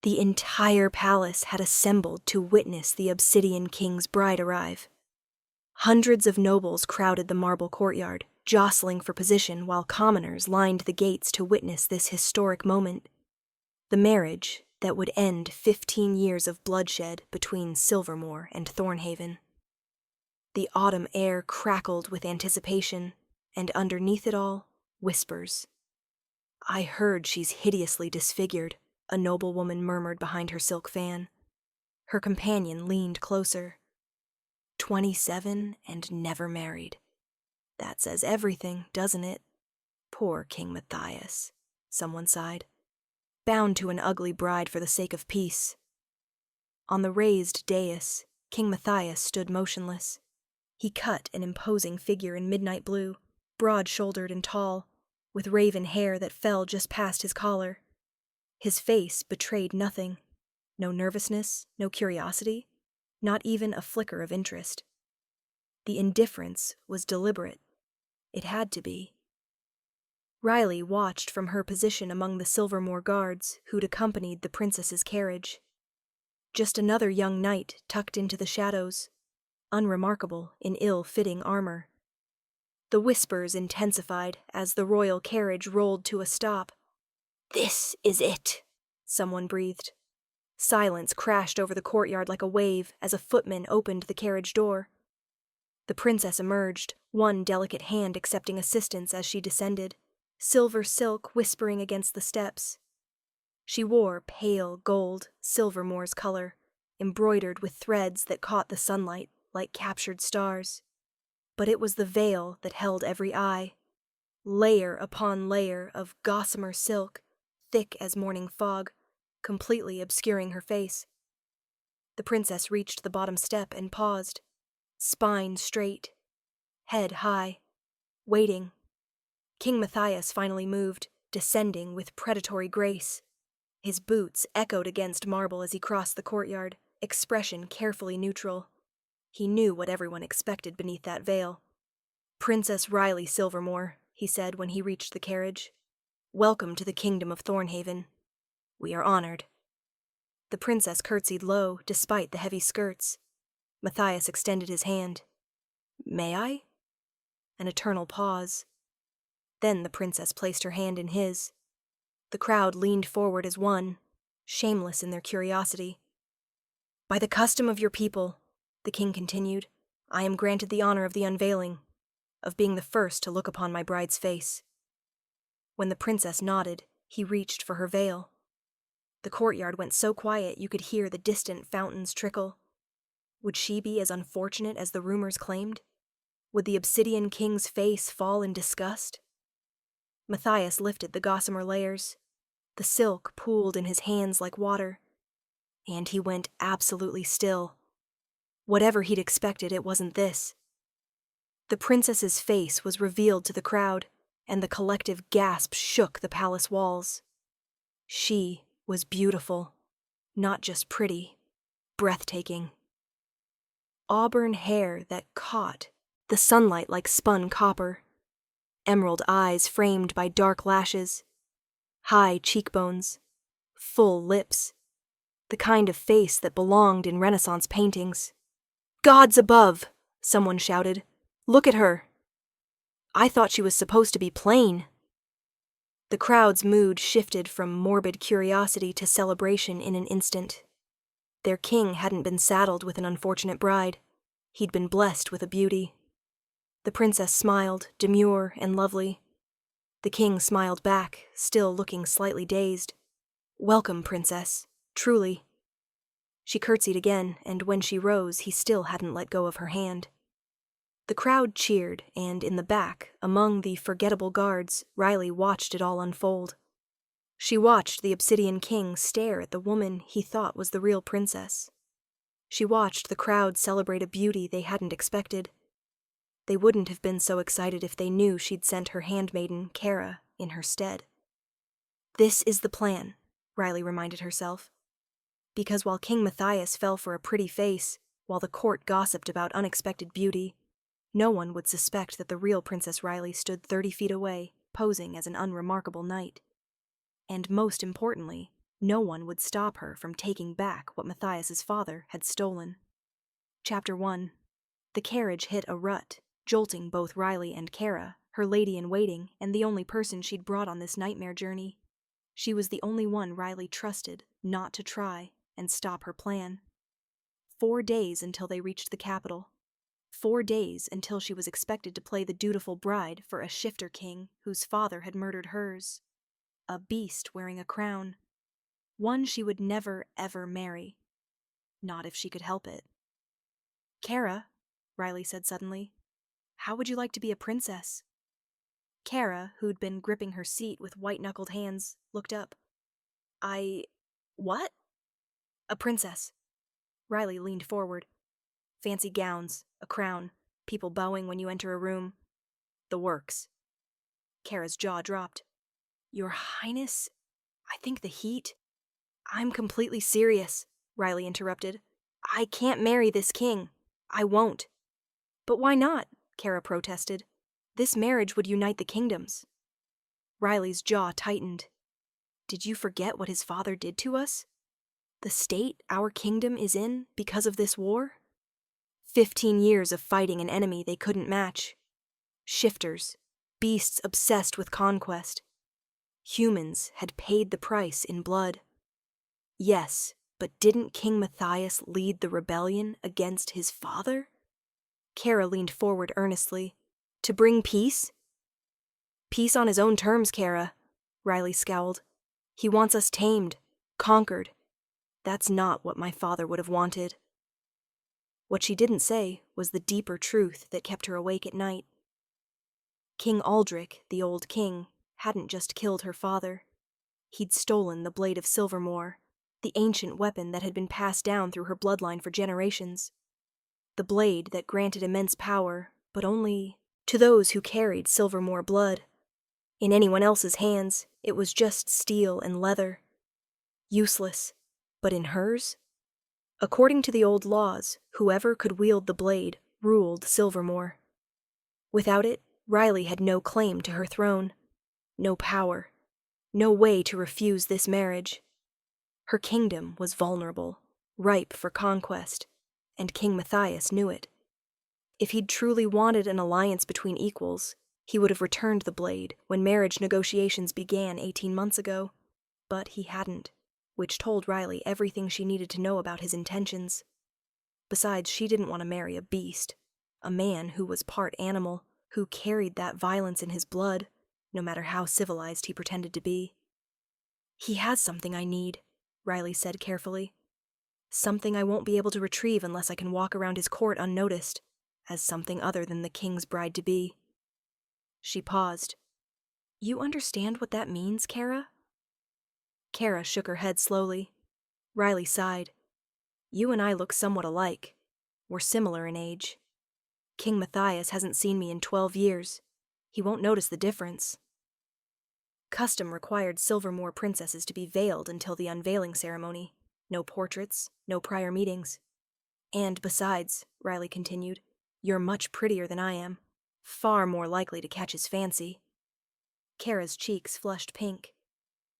The entire palace had assembled to witness the Obsidian King's bride arrive. Hundreds of nobles crowded the marble courtyard, jostling for position while commoners lined the gates to witness this historic moment. The marriage that would end 15 years of bloodshed between Silvermoor and Thornhaven. The autumn air crackled with anticipation, and underneath it all, whispers. "I heard she's hideously disfigured," a noblewoman murmured behind her silk fan. Her companion leaned closer. 27 and never married. That says everything, doesn't it? Poor King Matthias, someone sighed. Bound to an ugly bride for the sake of peace. On the raised dais, King Matthias stood motionless. He cut an imposing figure in midnight blue, broad-shouldered and tall, with raven hair that fell just past his collar. His face betrayed nothing. No nervousness, no curiosity, not even a flicker of interest. The indifference was deliberate. It had to be. Riley watched from her position among the Silvermoor guards who'd accompanied the princess's carriage. Just another young knight tucked into the shadows, unremarkable in ill-fitting armor. The whispers intensified as the royal carriage rolled to a stop. "This is it," someone breathed. Silence crashed over the courtyard like a wave as a footman opened the carriage door. The princess emerged, one delicate hand accepting assistance as she descended, silver silk whispering against the steps. She wore pale gold, Silvermoor's color, embroidered with threads that caught the sunlight like captured stars. But it was the veil that held every eye, layer upon layer of gossamer silk, thick as morning fog, completely obscuring her face. The princess reached the bottom step and paused, spine straight, head high, waiting. King Matthias finally moved, descending with predatory grace. His boots echoed against marble as he crossed the courtyard, expression carefully neutral. He knew what everyone expected beneath that veil. "Princess Riley Silvermoor," he said when he reached the carriage. "Welcome to the kingdom of Thornhaven. We are honored." The princess curtsied low, despite the heavy skirts. Matthias extended his hand. "May I?" An eternal pause. Then the princess placed her hand in his. The crowd leaned forward as one, shameless in their curiosity. "By the custom of your people," the king continued, "I am granted the honor of the unveiling, of being the first to look upon my bride's face." When the princess nodded, he reached for her veil. The courtyard went so quiet you could hear the distant fountains trickle. Would she be as unfortunate as the rumors claimed? Would the Obsidian King's face fall in disgust? Matthias lifted the gossamer layers. The silk pooled in his hands like water. And he went absolutely still. Whatever he'd expected, it wasn't this. The princess's face was revealed to the crowd, and the collective gasp shook the palace walls. She was beautiful, not just pretty, breathtaking. Auburn hair that caught the sunlight like spun copper, emerald eyes framed by dark lashes, high cheekbones, full lips, the kind of face that belonged in Renaissance paintings. "Gods above!" someone shouted. "Look at her! I thought she was supposed to be plain." The crowd's mood shifted from morbid curiosity to celebration in an instant. Their king hadn't been saddled with an unfortunate bride. He'd been blessed with a beauty. The princess smiled, demure and lovely. The king smiled back, still looking slightly dazed. "Welcome, princess, truly." She curtsied again, and when she rose, he still hadn't let go of her hand. The crowd cheered, and in the back, among the forgettable guards, Riley watched it all unfold. She watched the Obsidian King stare at the woman he thought was the real princess. She watched the crowd celebrate a beauty they hadn't expected. They wouldn't have been so excited if they knew she'd sent her handmaiden, Kara, in her stead. "This is the plan," Riley reminded herself. Because while King Matthias fell for a pretty face, while the court gossiped about unexpected beauty, no one would suspect that the real Princess Riley stood 30 feet away, posing as an unremarkable knight. And most importantly, No one would stop her from taking back what Matthias's father had stolen. Chapter 1. The carriage hit a rut, jolting both Riley and Kara, her lady-in-waiting and the only person she'd brought on this nightmare journey. She was the only one Riley trusted not to try and stop her plan. 4 days until they reached the capital. 4 days until she was expected to play the dutiful bride for a shifter king whose father had murdered hers. A beast wearing a crown. One she would never, ever marry. Not if she could help it. "Kara," Riley said suddenly, "how would you like to be a princess?" Kara, who'd been gripping her seat with white-knuckled hands, looked up. What? "A princess." Riley leaned forward. "Fancy gowns, a crown, people bowing when you enter a room. The works." Kara's jaw dropped. "Your Highness, I think the heat—" "I'm completely serious," Riley interrupted. "I can't marry this king. I won't." "But why not?" Kara protested. "This marriage would unite the kingdoms." Riley's jaw tightened. "Did you forget what his father did to us? The state our kingdom is in because of this war? 15 years of fighting an enemy they couldn't match. Shifters, beasts obsessed with conquest. Humans had paid the price in blood. Yes, but didn't King Matthias lead the rebellion against his father?" Kara leaned forward earnestly. "To bring peace?" "Peace on his own terms, Kara," Riley scowled. "He wants us tamed, conquered. That's not what my father would have wanted." What she didn't say was the deeper truth that kept her awake at night. King Aldrich, the old king, hadn't just killed her father. He'd stolen the Blade of Silvermoor, the ancient weapon that had been passed down through her bloodline for generations. The blade that granted immense power, but only to those who carried Silvermoor blood. In anyone else's hands, it was just steel and leather. Useless. But in hers? According to the old laws, whoever could wield the blade ruled Silvermoor. Without it, Riley had no claim to her throne. No power. No way to refuse this marriage. Her kingdom was vulnerable, ripe for conquest, and King Matthias knew it. If he'd truly wanted an alliance between equals, he would have returned the blade when marriage negotiations began 18 months ago. But he hadn't, which told Riley everything she needed to know about his intentions. Besides, she didn't want to marry a beast, a man who was part animal, who carried that violence in his blood, no matter how civilized he pretended to be. "He has something I need," Riley said carefully. "Something I won't be able to retrieve unless I can walk around his court unnoticed, as something other than the king's bride-to-be." She paused. "You understand what that means, Kara?" Kara shook her head slowly. Riley sighed. "You and I look somewhat alike. We're similar in age. King Matthias hasn't seen me in 12 years. He won't notice the difference." Custom required Silvermoor princesses to be veiled until the unveiling ceremony. No portraits, no prior meetings. "And besides," Riley continued, "you're much prettier than I am. Far more likely to catch his fancy." Kara's cheeks flushed pink.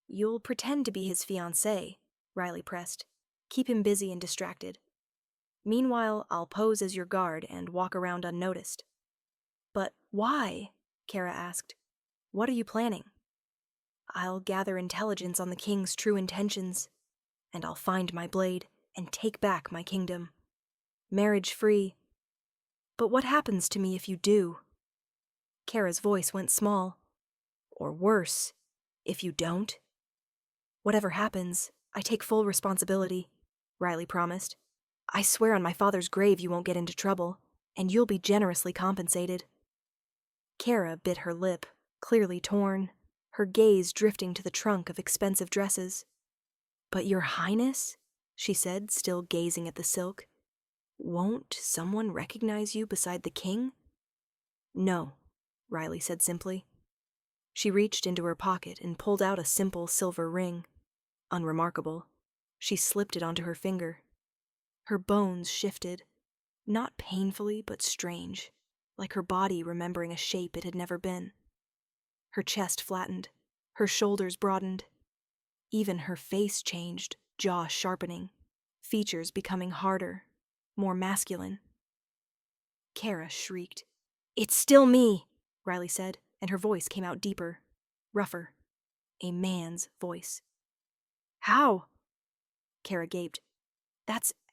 "You'll pretend to be his fiancée," Riley pressed. "Keep him busy and distracted. Meanwhile, I'll pose as your guard and walk around unnoticed." "But why?" Kara asked. "What are you planning?" "I'll gather intelligence on the king's true intentions. And I'll find my blade and take back my kingdom. Marriage free. But what happens to me if you do?" Kara's voice went small. "Or worse, if you don't?" "Whatever happens, I take full responsibility," Riley promised. "I swear on my father's grave you won't get into trouble, and you'll be generously compensated." Kara bit her lip, clearly torn, her gaze drifting to the trunk of expensive dresses. "But your Highness," she said, still gazing at the silk, "won't someone recognize you beside the king?" "No," Riley said simply. She reached into her pocket and pulled out a simple silver ring. Unremarkable. She slipped it onto her finger. Her bones shifted, not painfully but strange, like her body remembering a shape it had never been. Her chest flattened, her shoulders broadened. Even her face changed, jaw sharpening, features becoming harder, more masculine. Kara shrieked. "It's still me," Riley said, and her voice came out deeper, rougher. A man's voice. "How?" Kara gaped.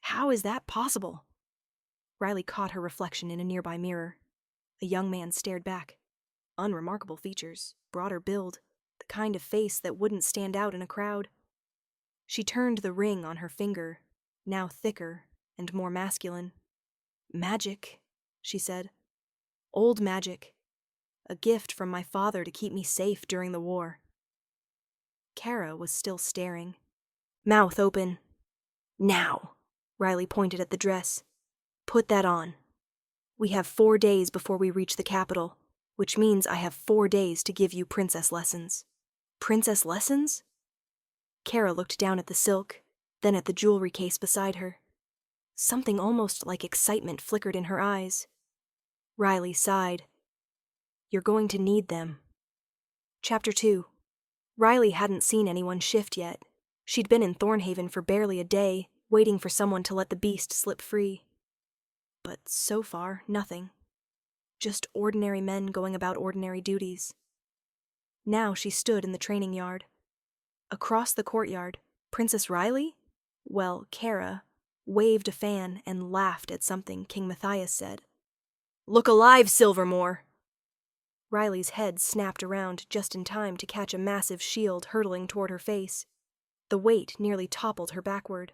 How is that possible?" Riley caught her reflection in a nearby mirror. A young man stared back. Unremarkable features, broader build, the kind of face that wouldn't stand out in a crowd. She turned the ring on her finger, now thicker and more masculine. "Magic," she said. "Old magic. A gift from my father to keep me safe during the war." Kara was still staring. Mouth open. "Now," Riley pointed at the dress. "Put that on. We have 4 days before we reach the capital, which means I have 4 days to give you princess lessons." "Princess lessons?" Kara looked down at the silk, then at the jewelry case beside her. Something almost like excitement flickered in her eyes. Riley sighed. "You're going to need them." Chapter 2. Riley hadn't seen anyone shift yet. She'd been in Thornhaven for barely a day, waiting for someone to let the beast slip free. But so far, nothing. Just ordinary men going about ordinary duties. Now she stood in the training yard. Across the courtyard, Princess Riley? Well, Kara waved a fan and laughed at something King Matthias said. "Look alive, Silvermore!" Riley's head snapped around just in time to catch a massive shield hurtling toward her face. The weight nearly toppled her backward.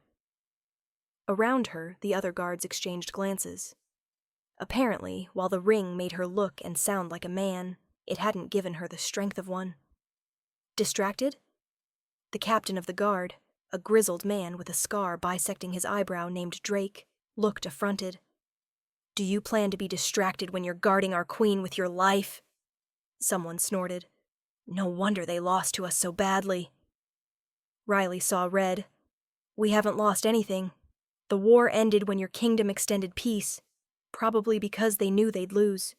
Around her, the other guards exchanged glances. Apparently, while the ring made her look and sound like a man, it hadn't given her the strength of one. Distracted? The captain of the guard, a grizzled man with a scar bisecting his eyebrow named Drake, looked affronted. "Do you plan to be distracted when you're guarding our queen with your life?" Someone snorted. "No wonder they lost to us so badly." Riley saw red. "We haven't lost anything. The war ended when your kingdom extended peace, probably because they knew they'd lose."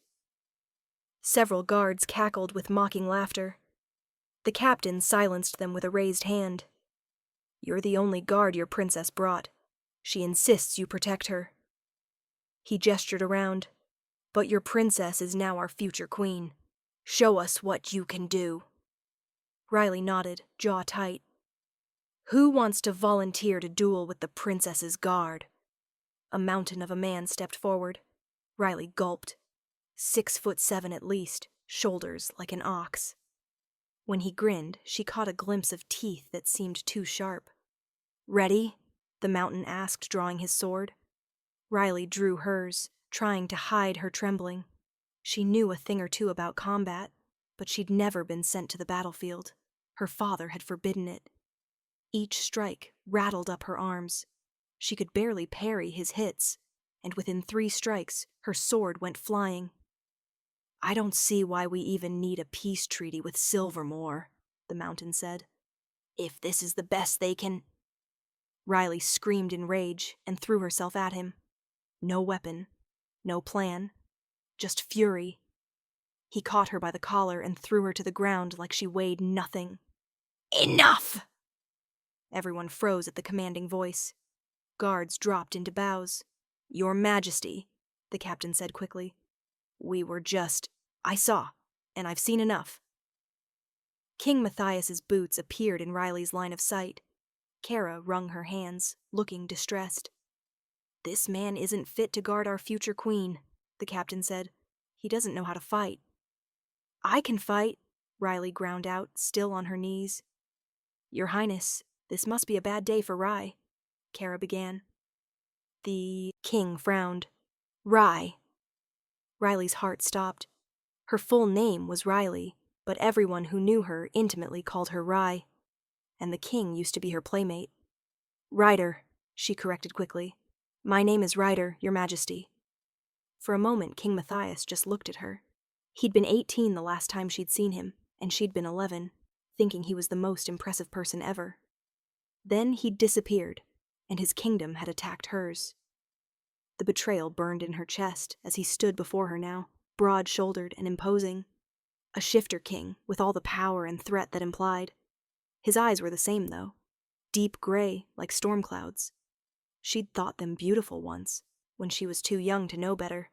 Several guards cackled with mocking laughter. The captain silenced them with a raised hand. "You're the only guard your princess brought. She insists you protect her." He gestured around. "But your princess is now our future queen. Show us what you can do." Riley nodded, jaw tight. "Who wants to volunteer to duel with the princess's guard?" A mountain of a man stepped forward. Riley gulped. 6'7" at least, shoulders like an ox. When he grinned, she caught a glimpse of teeth that seemed too sharp. "Ready?" the mountain asked, drawing his sword. Riley drew hers, trying to hide her trembling. She knew a thing or two about combat, but she'd never been sent to the battlefield. Her father had forbidden it. Each strike rattled up her arms. She could barely parry his hits, and within 3 strikes, her sword went flying. "I don't see why we even need a peace treaty with Silvermore," the mountain said. "If this is the best they can—" Riley screamed in rage and threw herself at him. No weapon, no plan, just fury. He caught her by the collar and threw her to the ground like she weighed nothing. "Enough!" Everyone froze at the commanding voice. Guards dropped into bows. "Your Majesty," the captain said quickly. I saw, and I've seen enough." King Matthias's boots appeared in Riley's line of sight. Kara wrung her hands, looking distressed. "This man isn't fit to guard our future queen," the captain said. "He doesn't know how to fight." "I can fight," Riley ground out, still on her knees. "Your Highness, this must be a bad day for Rye," Kara began. The king frowned. "Rye." Riley's heart stopped. Her full name was Riley, but everyone who knew her intimately called her Rye, and the king used to be her playmate. "Ryder," she corrected quickly. "My name is Ryder, Your Majesty." For a moment, King Matthias just looked at her. He'd been 18 the last time she'd seen him, and she'd been 11, thinking he was the most impressive person ever. Then he'd disappeared, and his kingdom had attacked hers. The betrayal burned in her chest as he stood before her now, broad-shouldered and imposing. A shifter king, with all the power and threat that implied. His eyes were the same, though, deep gray like storm clouds. She'd thought them beautiful once, when she was too young to know better.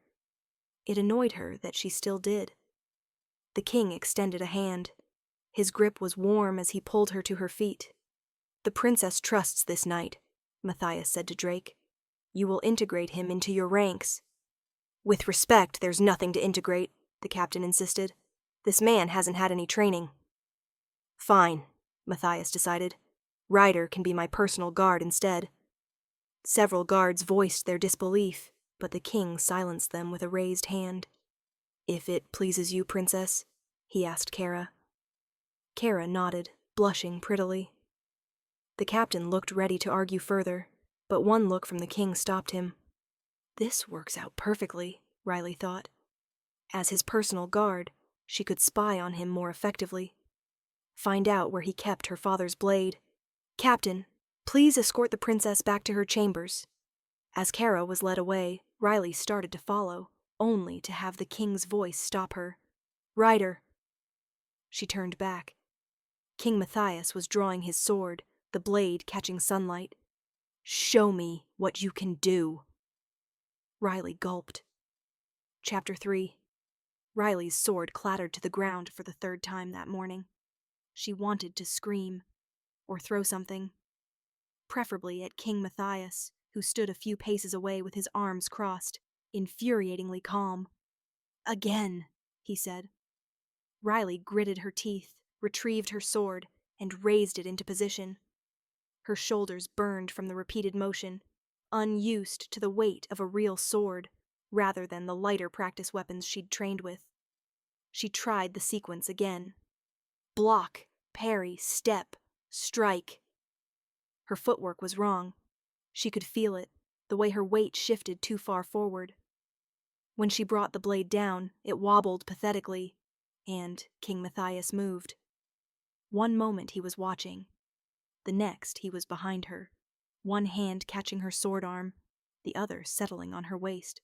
It annoyed her that she still did. The king extended a hand. His grip was warm as he pulled her to her feet. "The princess trusts this knight," Matthias said to Drake. "You will integrate him into your ranks." "With respect, there's nothing to integrate," the captain insisted. "This man hasn't had any training." "Fine," Matthias decided. "Ryder can be my personal guard instead." Several guards voiced their disbelief, but the king silenced them with a raised hand. "If it pleases you, princess?" he asked Kara. Kara nodded, blushing prettily. The captain looked ready to argue further, but one look from the king stopped him. This works out perfectly, Riley thought. As his personal guard, she could spy on him more effectively. Find out where he kept her father's blade. "Captain, please escort the princess back to her chambers." As Kara was led away, Riley started to follow, only to have the king's voice stop her. "Ryder." She turned back. King Matthias was drawing his sword, the blade catching sunlight. "Show me what you can do." Riley gulped. Chapter 3. Riley's sword clattered to the ground for the third time that morning. She wanted to scream, or throw something. Preferably at King Matthias, who stood a few paces away with his arms crossed, infuriatingly calm. "Again," he said. Riley gritted her teeth, retrieved her sword, and raised it into position. Her shoulders burned from the repeated motion, unused to the weight of a real sword, rather than the lighter practice weapons she'd trained with. She tried the sequence again. Block, parry, step, strike. Her footwork was wrong. She could feel it, the way her weight shifted too far forward. When she brought the blade down, it wobbled pathetically, and King Matthias moved. One moment he was watching. The next he was behind her, one hand catching her sword arm, the other settling on her waist.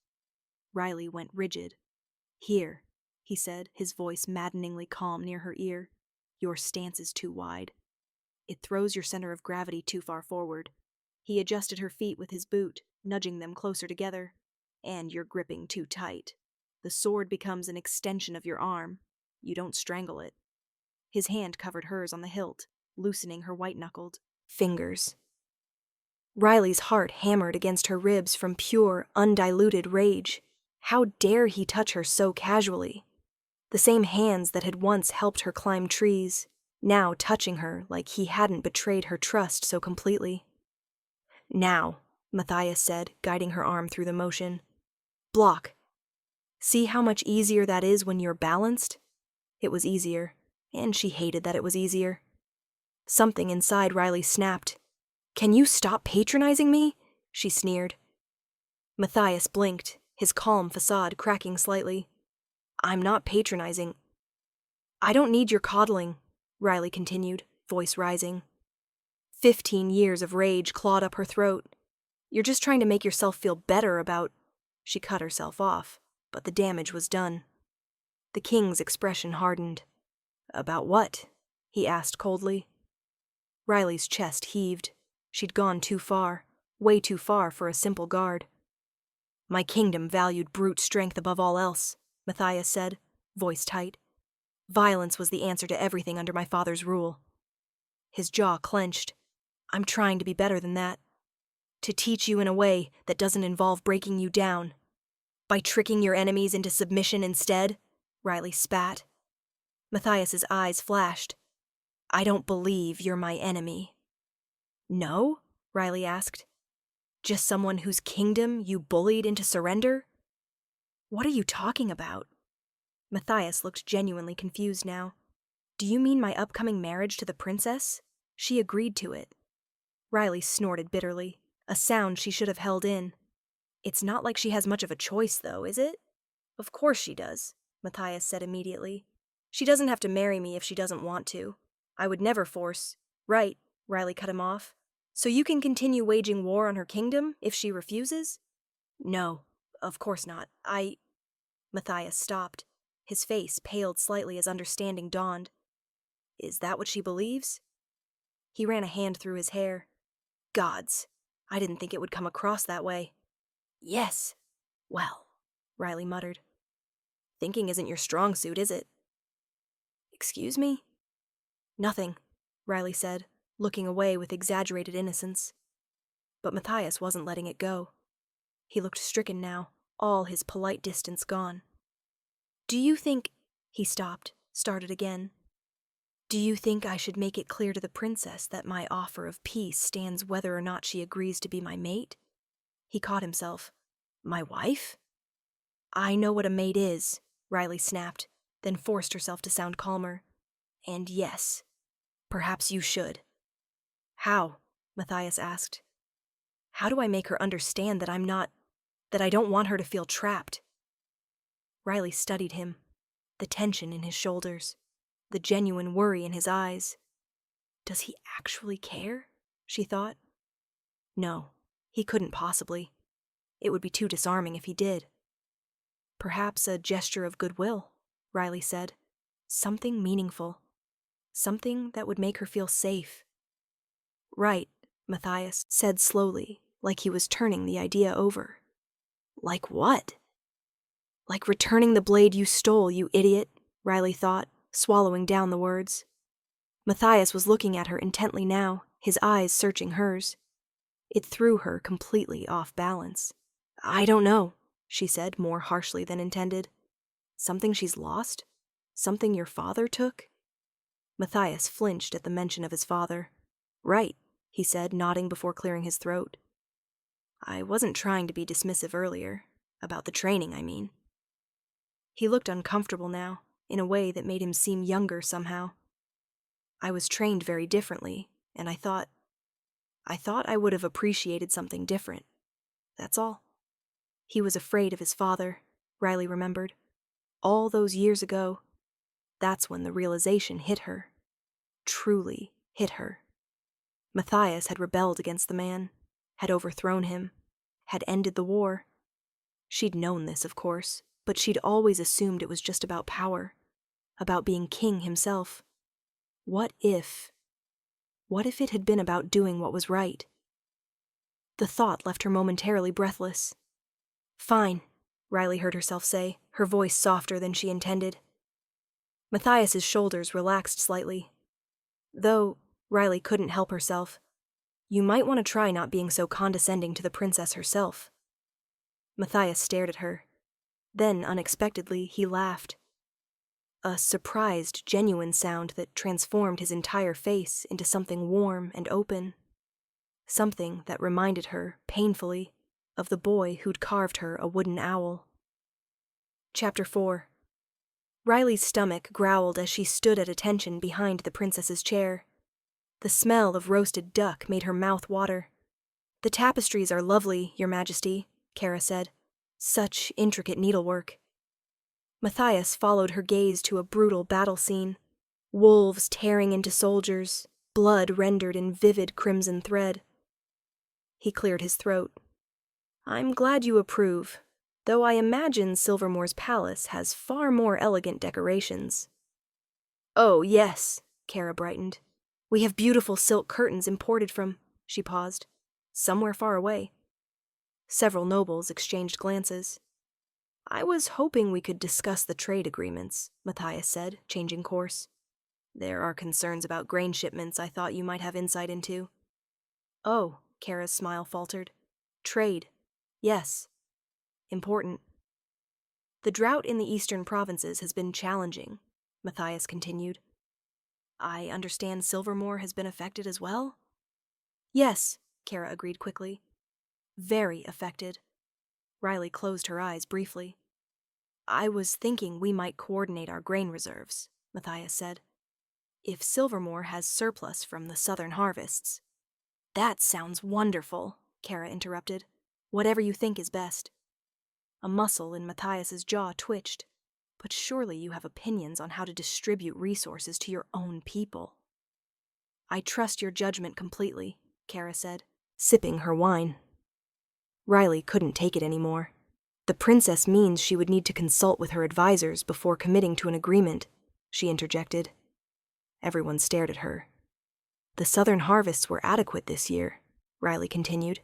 Riley went rigid. "Here," he said, his voice maddeningly calm near her ear. "Your stance is too wide. It throws your center of gravity too far forward." He adjusted her feet with his boot, nudging them closer together. "And you're gripping too tight. The sword becomes an extension of your arm. You don't strangle it." His hand covered hers on the hilt, loosening her white-knuckled fingers. Riley's heart hammered against her ribs from pure, undiluted rage. How dare he touch her so casually? The same hands that had once helped her climb trees, now touching her like he hadn't betrayed her trust so completely. "Now," Matthias said, guiding her arm through the motion. "Block. See how much easier that is when you're balanced?" It was easier, and she hated that it was easier. Something inside Riley snapped. "Can you stop patronizing me?" she sneered. Matthias blinked, his calm facade cracking slightly. "I'm not patronizing." "I don't need your coddling," Riley continued, voice rising. 15 years of rage clawed up her throat. "You're just trying to make yourself feel better about—" She cut herself off, but the damage was done. The king's expression hardened. "About what?" he asked coldly. Riley's chest heaved. She'd gone too far, way too far for a simple guard. "My kingdom valued brute strength above all else," Matthias said, voice tight. "Violence was the answer to everything under my father's rule." His jaw clenched. "I'm trying to be better than that. To teach you in a way that doesn't involve breaking you down. By tricking your enemies into submission instead," Riley spat. Matthias's eyes flashed. "I don't believe you're my enemy." "No?" Riley asked. "Just someone whose kingdom you bullied into surrender?" "What are you talking about?" Matthias looked genuinely confused now. "Do you mean my upcoming marriage to the princess?" She agreed to it. Riley snorted bitterly, a sound she should have held in. "It's not like she has much of a choice, though, is it?" "Of course she does," Matthias said immediately. "She doesn't have to marry me if she doesn't want to. I would never force—" "Right," Riley cut him off. "So you can continue waging war on her kingdom if she refuses?" "No, of course not. Matthias stopped. His face paled slightly as understanding dawned. "Is that what she believes?" He ran a hand through his hair. Gods, I didn't think it would come across that way. Yes. Well, Riley muttered. Thinking isn't your strong suit, is it? Excuse me? Nothing, Riley said, looking away with exaggerated innocence. But Matthias wasn't letting it go. He looked stricken now, all his polite distance gone. Do you think... He stopped, started again. Do you think I should make it clear to the princess that my offer of peace stands whether or not she agrees to be my mate? He caught himself. My wife? I know what a mate is, Riley snapped, then forced herself to sound calmer. And yes, perhaps you should. How? Matthias asked. How do I make her understand that that I don't want her to feel trapped? Riley studied him, the tension in his shoulders, the genuine worry in his eyes. Does he actually care? She thought. No, he couldn't possibly. It would be too disarming if he did. Perhaps a gesture of goodwill, Riley said. Something meaningful. Something that would make her feel safe. Right, Matthias said slowly, like he was turning the idea over. Like what? Like returning the blade you stole, you idiot, Riley thought, swallowing down the words. Matthias was looking at her intently now, his eyes searching hers. It threw her completely off balance. I don't know, she said more harshly than intended. Something she's lost? Something your father took? Matthias flinched at the mention of his father. Right, he said, nodding before clearing his throat. I wasn't trying to be dismissive earlier. About the training, I mean. He looked uncomfortable now, in a way that made him seem younger somehow. I was trained very differently, and I thought I would have appreciated something different. That's all. He was afraid of his father, Riley remembered. All those years ago, that's when the realization hit her. Truly hit her. Matthias had rebelled against the man, had overthrown him, had ended the war. She'd known this, of course, but she'd always assumed it was just about power, about being king himself. What if it had been about doing what was right? The thought left her momentarily breathless. Fine, Riley heard herself say, her voice softer than she intended. Matthias's shoulders relaxed slightly. Though, Riley couldn't help herself. You might want to try not being so condescending to the princess herself. Matthias stared at her. Then, unexpectedly, he laughed. A surprised, genuine sound that transformed his entire face into something warm and open. Something that reminded her, painfully, of the boy who'd carved her a wooden owl. Chapter 4. Riley's stomach growled as she stood at attention behind the princess's chair. The smell of roasted duck made her mouth water. The tapestries are lovely, Your Majesty, Kara said. Such intricate needlework. Matthias followed her gaze to a brutal battle scene. Wolves tearing into soldiers, blood rendered in vivid crimson thread. He cleared his throat. I'm glad you approve, though I imagine Silvermore's palace has far more elegant decorations. Oh, yes, Kara brightened. We have beautiful silk curtains imported from... She paused. Somewhere far away. Several nobles exchanged glances. I was hoping we could discuss the trade agreements, Matthias said, changing course. There are concerns about grain shipments I thought you might have insight into. Oh, Kara's smile faltered. Trade. Yes. Important. The drought in the eastern provinces has been challenging, Matthias continued. I understand Silvermore has been affected as well? Yes, Kara agreed quickly. Very affected. Riley closed her eyes briefly. I was thinking we might coordinate our grain reserves, Matthias said. If Silvermore has surplus from the southern harvests. That sounds wonderful, Kara interrupted. Whatever you think is best. A muscle in Matthias's jaw twitched. But surely you have opinions on how to distribute resources to your own people. I trust your judgment completely, Kara said, sipping her wine. Riley couldn't take it anymore. The princess means she would need to consult with her advisors before committing to an agreement, she interjected. Everyone stared at her. The southern harvests were adequate this year, Riley continued,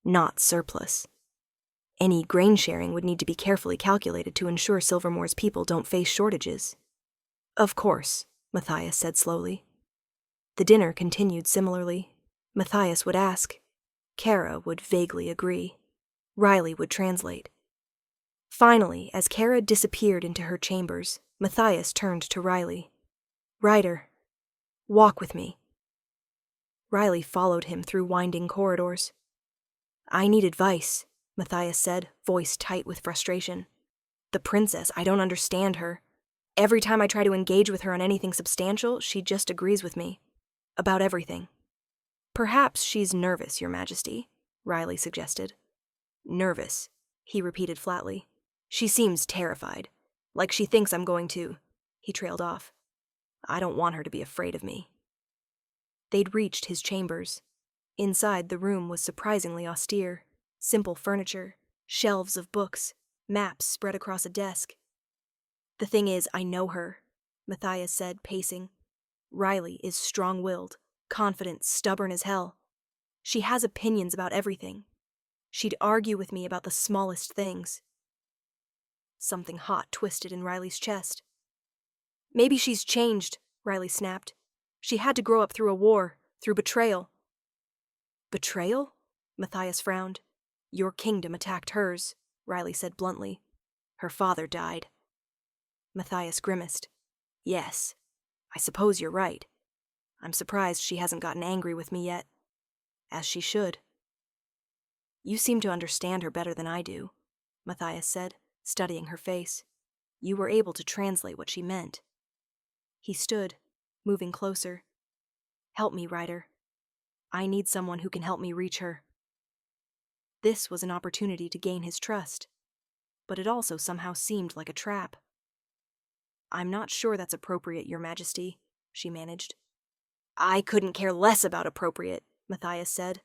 not surplus. Any grain sharing would need to be carefully calculated to ensure Silvermore's people don't face shortages. Of course, Matthias said slowly. The dinner continued similarly. Matthias would ask. Kara would vaguely agree. Riley would translate. Finally, as Kara disappeared into her chambers, Matthias turned to Riley. Ryder, walk with me. Riley followed him through winding corridors. I need advice, Matthias said, voice tight with frustration. The princess, I don't understand her. Every time I try to engage with her on anything substantial, she just agrees with me. About everything. Perhaps she's nervous, Your Majesty, Riley suggested. Nervous, he repeated flatly. She seems terrified. Like she thinks I'm going to. He trailed off. I don't want her to be afraid of me. They'd reached his chambers. Inside, the room was surprisingly austere. Simple furniture, shelves of books, maps spread across a desk. The thing is, I know her, Matthias said, pacing. Riley is strong-willed, confident, stubborn as hell. She has opinions about everything. She'd argue with me about the smallest things. Something hot twisted in Riley's chest. Maybe she's changed, Riley snapped. She had to grow up through a war, through betrayal. Betrayal? Matthias frowned. Your kingdom attacked hers, Riley said bluntly. Her father died. Matthias grimaced. Yes, I suppose you're right. I'm surprised she hasn't gotten angry with me yet. As she should. You seem to understand her better than I do, Matthias said, studying her face. You were able to translate what she meant. He stood, moving closer. Help me, Ryder. I need someone who can help me reach her. This was an opportunity to gain his trust, but it also somehow seemed like a trap. I'm not sure that's appropriate, Your Majesty, she managed. I couldn't care less about appropriate, Matthias said.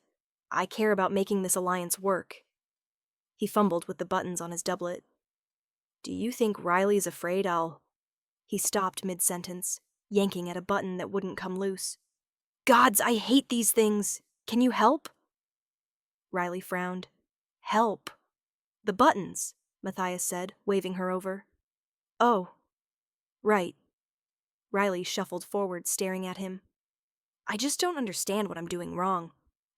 I care about making this alliance work. He fumbled with the buttons on his doublet. Do you think Riley's afraid I'll... He stopped mid-sentence, yanking at a button that wouldn't come loose. Gods, I hate these things! Can you help? Riley frowned. Help? The buttons, Matthias said, waving her over. Oh. Right. Riley shuffled forward, staring at him. I just don't understand what I'm doing wrong,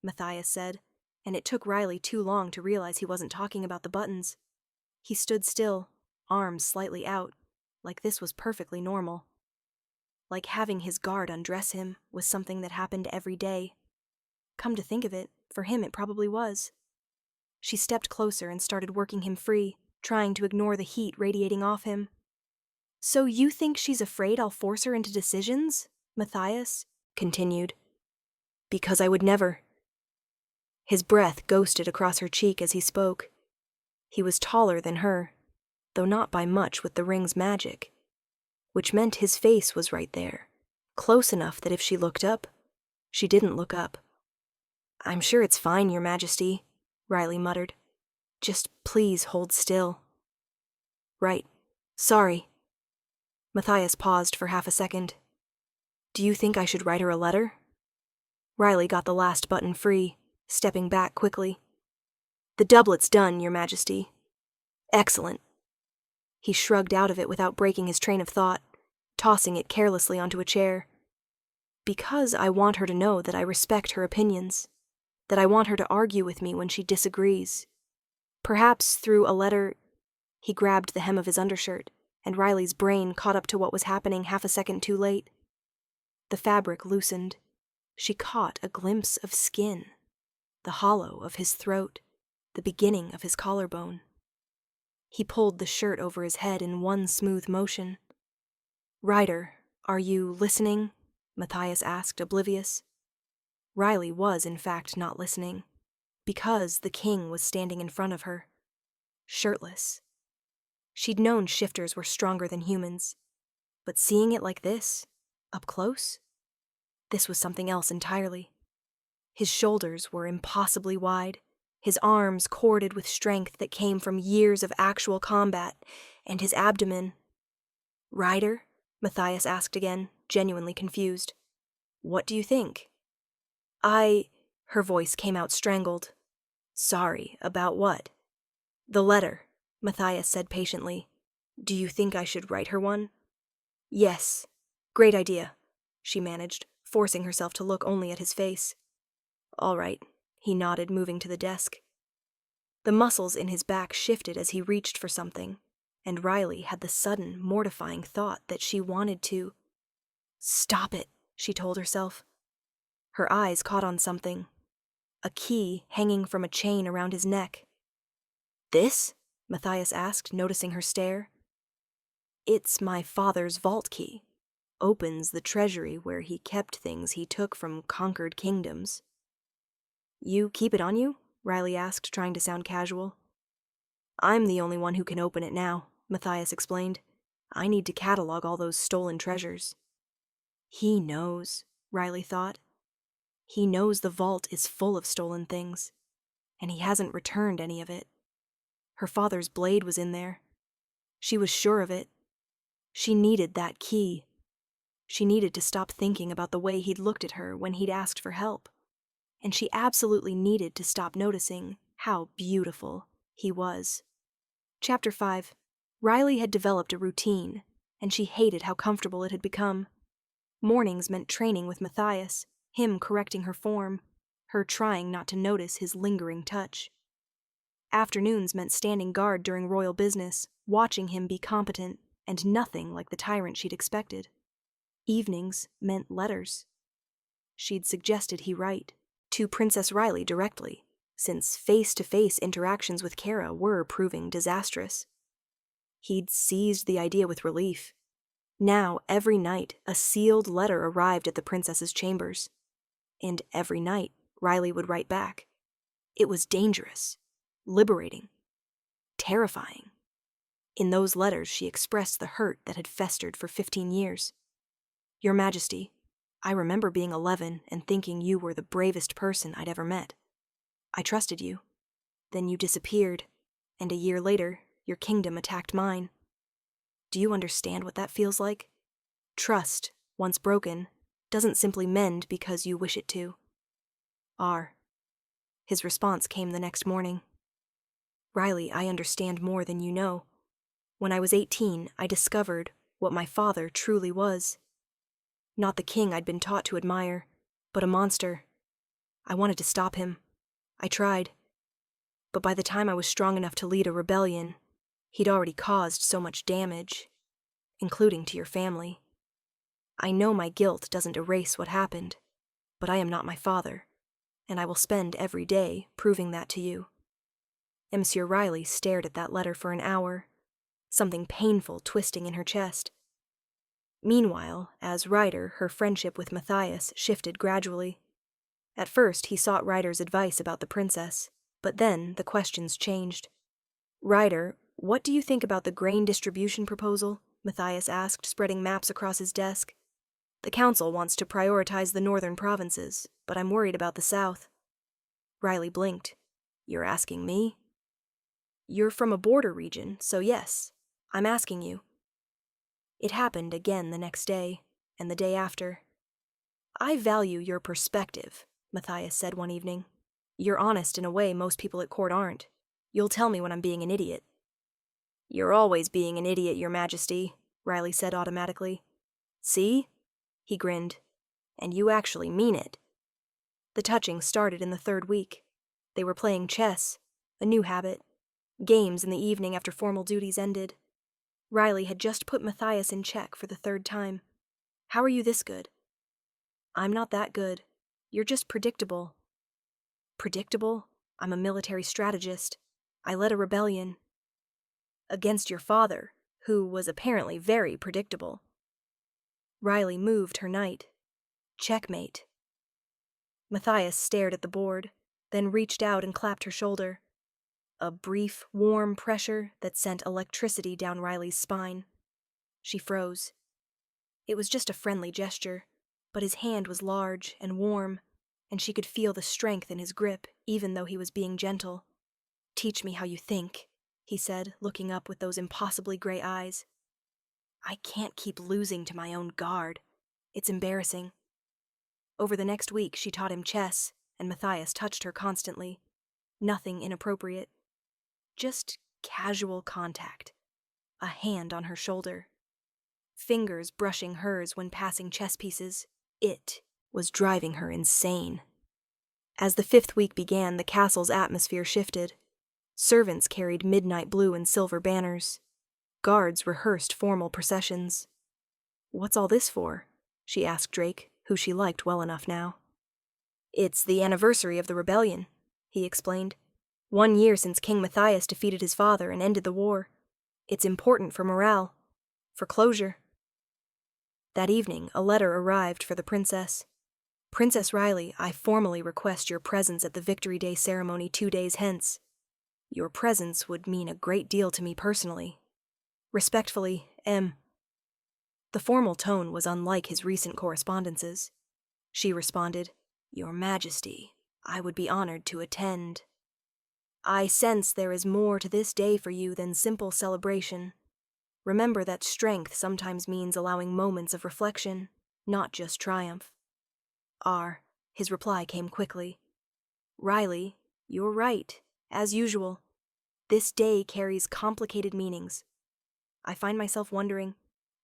Matthias said, and it took Riley too long to realize he wasn't talking about the buttons. He stood still, arms slightly out, like this was perfectly normal. Like having his guard undress him was something that happened every day. Come to think of it, for him it probably was. She stepped closer and started working him free, trying to ignore the heat radiating off him. So you think she's afraid I'll force her into decisions? Matthias continued. Because I would never. His breath ghosted across her cheek as he spoke. He was taller than her, though not by much with the ring's magic, which meant his face was right there, close enough that if she looked up, she didn't look up. I'm sure it's fine, Your Majesty, Riley muttered. Just please hold still. Right. Sorry. Matthias paused for half a second. Do you think I should write her a letter? Riley got the last button free, stepping back quickly. The doublet's done, Your Majesty. Excellent. He shrugged out of it without breaking his train of thought, tossing it carelessly onto a chair. Because I want her to know that I respect her opinions, that I want her to argue with me when she disagrees. Perhaps through a letter... He grabbed the hem of his undershirt, and Riley's brain caught up to what was happening half a second too late. The fabric loosened. She caught a glimpse of skin, the hollow of his throat, the beginning of his collarbone. He pulled the shirt over his head in one smooth motion. Ryder, are you listening? Matthias asked, oblivious. Riley was, in fact, not listening, because the king was standing in front of her, shirtless. She'd known shifters were stronger than humans, but seeing it like this, up close, this was something else entirely. His shoulders were impossibly wide, his arms corded with strength that came from years of actual combat, and his abdomen... Ryder? Matthias asked again, genuinely confused. What do you think? Her voice came out strangled. Sorry, about what? The letter, Matthias said patiently. Do you think I should write her one? Yes. Great idea, she managed, forcing herself to look only at his face. All right, he nodded, moving to the desk. The muscles in his back shifted as he reached for something, and Riley had the sudden, mortifying thought that she wanted to. Stop it, she told herself. Her eyes caught on something. A key hanging from a chain around his neck. This? Matthias asked, noticing her stare. It's my father's vault key. Opens the treasury where he kept things he took from conquered kingdoms. You keep it on you? Riley asked, trying to sound casual. I'm the only one who can open it now, Matthias explained. I need to catalog all those stolen treasures. He knows, Riley thought. He knows the vault is full of stolen things, and he hasn't returned any of it. Her father's blade was in there. She was sure of it. She needed that key. She needed to stop thinking about the way he'd looked at her when he'd asked for help. And she absolutely needed to stop noticing how beautiful he was. Chapter 5. Riley had developed a routine, and she hated how comfortable it had become. Mornings meant training with Matthias, him correcting her form, her trying not to notice his lingering touch. Afternoons meant standing guard during royal business, watching him be competent, and nothing like the tyrant she'd expected. Evenings meant letters. She'd suggested he write, to Princess Riley directly, since face-to-face interactions with Kara were proving disastrous. He'd seized the idea with relief. Now, every night, a sealed letter arrived at the princess's chambers. And every night, Riley would write back. It was dangerous, liberating, terrifying. In those letters, she expressed the hurt that had festered for 15 years. Your Majesty, I remember being 11 and thinking you were the bravest person I'd ever met. I trusted you. Then you disappeared, and a year later, your kingdom attacked mine. Do you understand what that feels like? Trust, once broken, doesn't simply mend because you wish it to. R. His response came the next morning. Riley, I understand more than you know. When I was 18, I discovered what my father truly was. Not the king I'd been taught to admire, but a monster. I wanted to stop him. I tried. But by the time I was strong enough to lead a rebellion, he'd already caused so much damage, including to your family. I know my guilt doesn't erase what happened, but I am not my father, and I will spend every day proving that to you. And Monsieur Riley stared at that letter for an hour, something painful twisting in her chest. Meanwhile, as Ryder, her friendship with Matthias shifted gradually. At first, he sought Ryder's advice about the princess, but then the questions changed. Ryder, what do you think about the grain distribution proposal? Matthias asked, spreading maps across his desk. The council wants to prioritize the northern provinces, but I'm worried about the south. Riley blinked. You're asking me? You're from a border region, so yes, I'm asking you. It happened again the next day, and the day after. I value your perspective, Matthias said one evening. You're honest in a way most people at court aren't. You'll tell me when I'm being an idiot. You're always being an idiot, Your Majesty, Riley said automatically. See? He grinned. And you actually mean it. The touching started in the 3rd week. They were playing chess, a new habit. Games in the evening after formal duties ended. Riley had just put Matthias in check for the 3rd time. How are you this good? I'm not that good. You're just predictable. Predictable? I'm a military strategist. I led a rebellion. Against your father, who was apparently very predictable. Riley moved her knight. Checkmate. Matthias stared at the board, then reached out and clapped her shoulder. A brief, warm pressure that sent electricity down Riley's spine. She froze. It was just a friendly gesture, but his hand was large and warm, and she could feel the strength in his grip, even though he was being gentle. Teach me how you think, he said, looking up with those impossibly gray eyes. I can't keep losing to my own guard. It's embarrassing. Over the next week, she taught him chess, and Matthias touched her constantly. Nothing inappropriate. Just casual contact. A hand on her shoulder. Fingers brushing hers when passing chess pieces. It was driving her insane. As the 5th week began, the castle's atmosphere shifted. Servants carried midnight blue and silver banners. Guards rehearsed formal processions. "What's all this for?" she asked Drake, who she liked well enough now. "It's the anniversary of the rebellion," he explained. 1 year since King Matthias defeated his father and ended the war. It's important for morale, for closure. That evening, a letter arrived for the princess. "Princess Riley, I formally request your presence at the Victory Day ceremony 2 days hence. Your presence would mean a great deal to me personally. Respectfully, M." The formal tone was unlike his recent correspondences. She responded, "Your Majesty, I would be honored to attend. I sense there is more to this day for you than simple celebration. Remember that strength sometimes means allowing moments of reflection, not just triumph." R. His reply came quickly. "Riley, you're right, as usual. This day carries complicated meanings. I find myself wondering,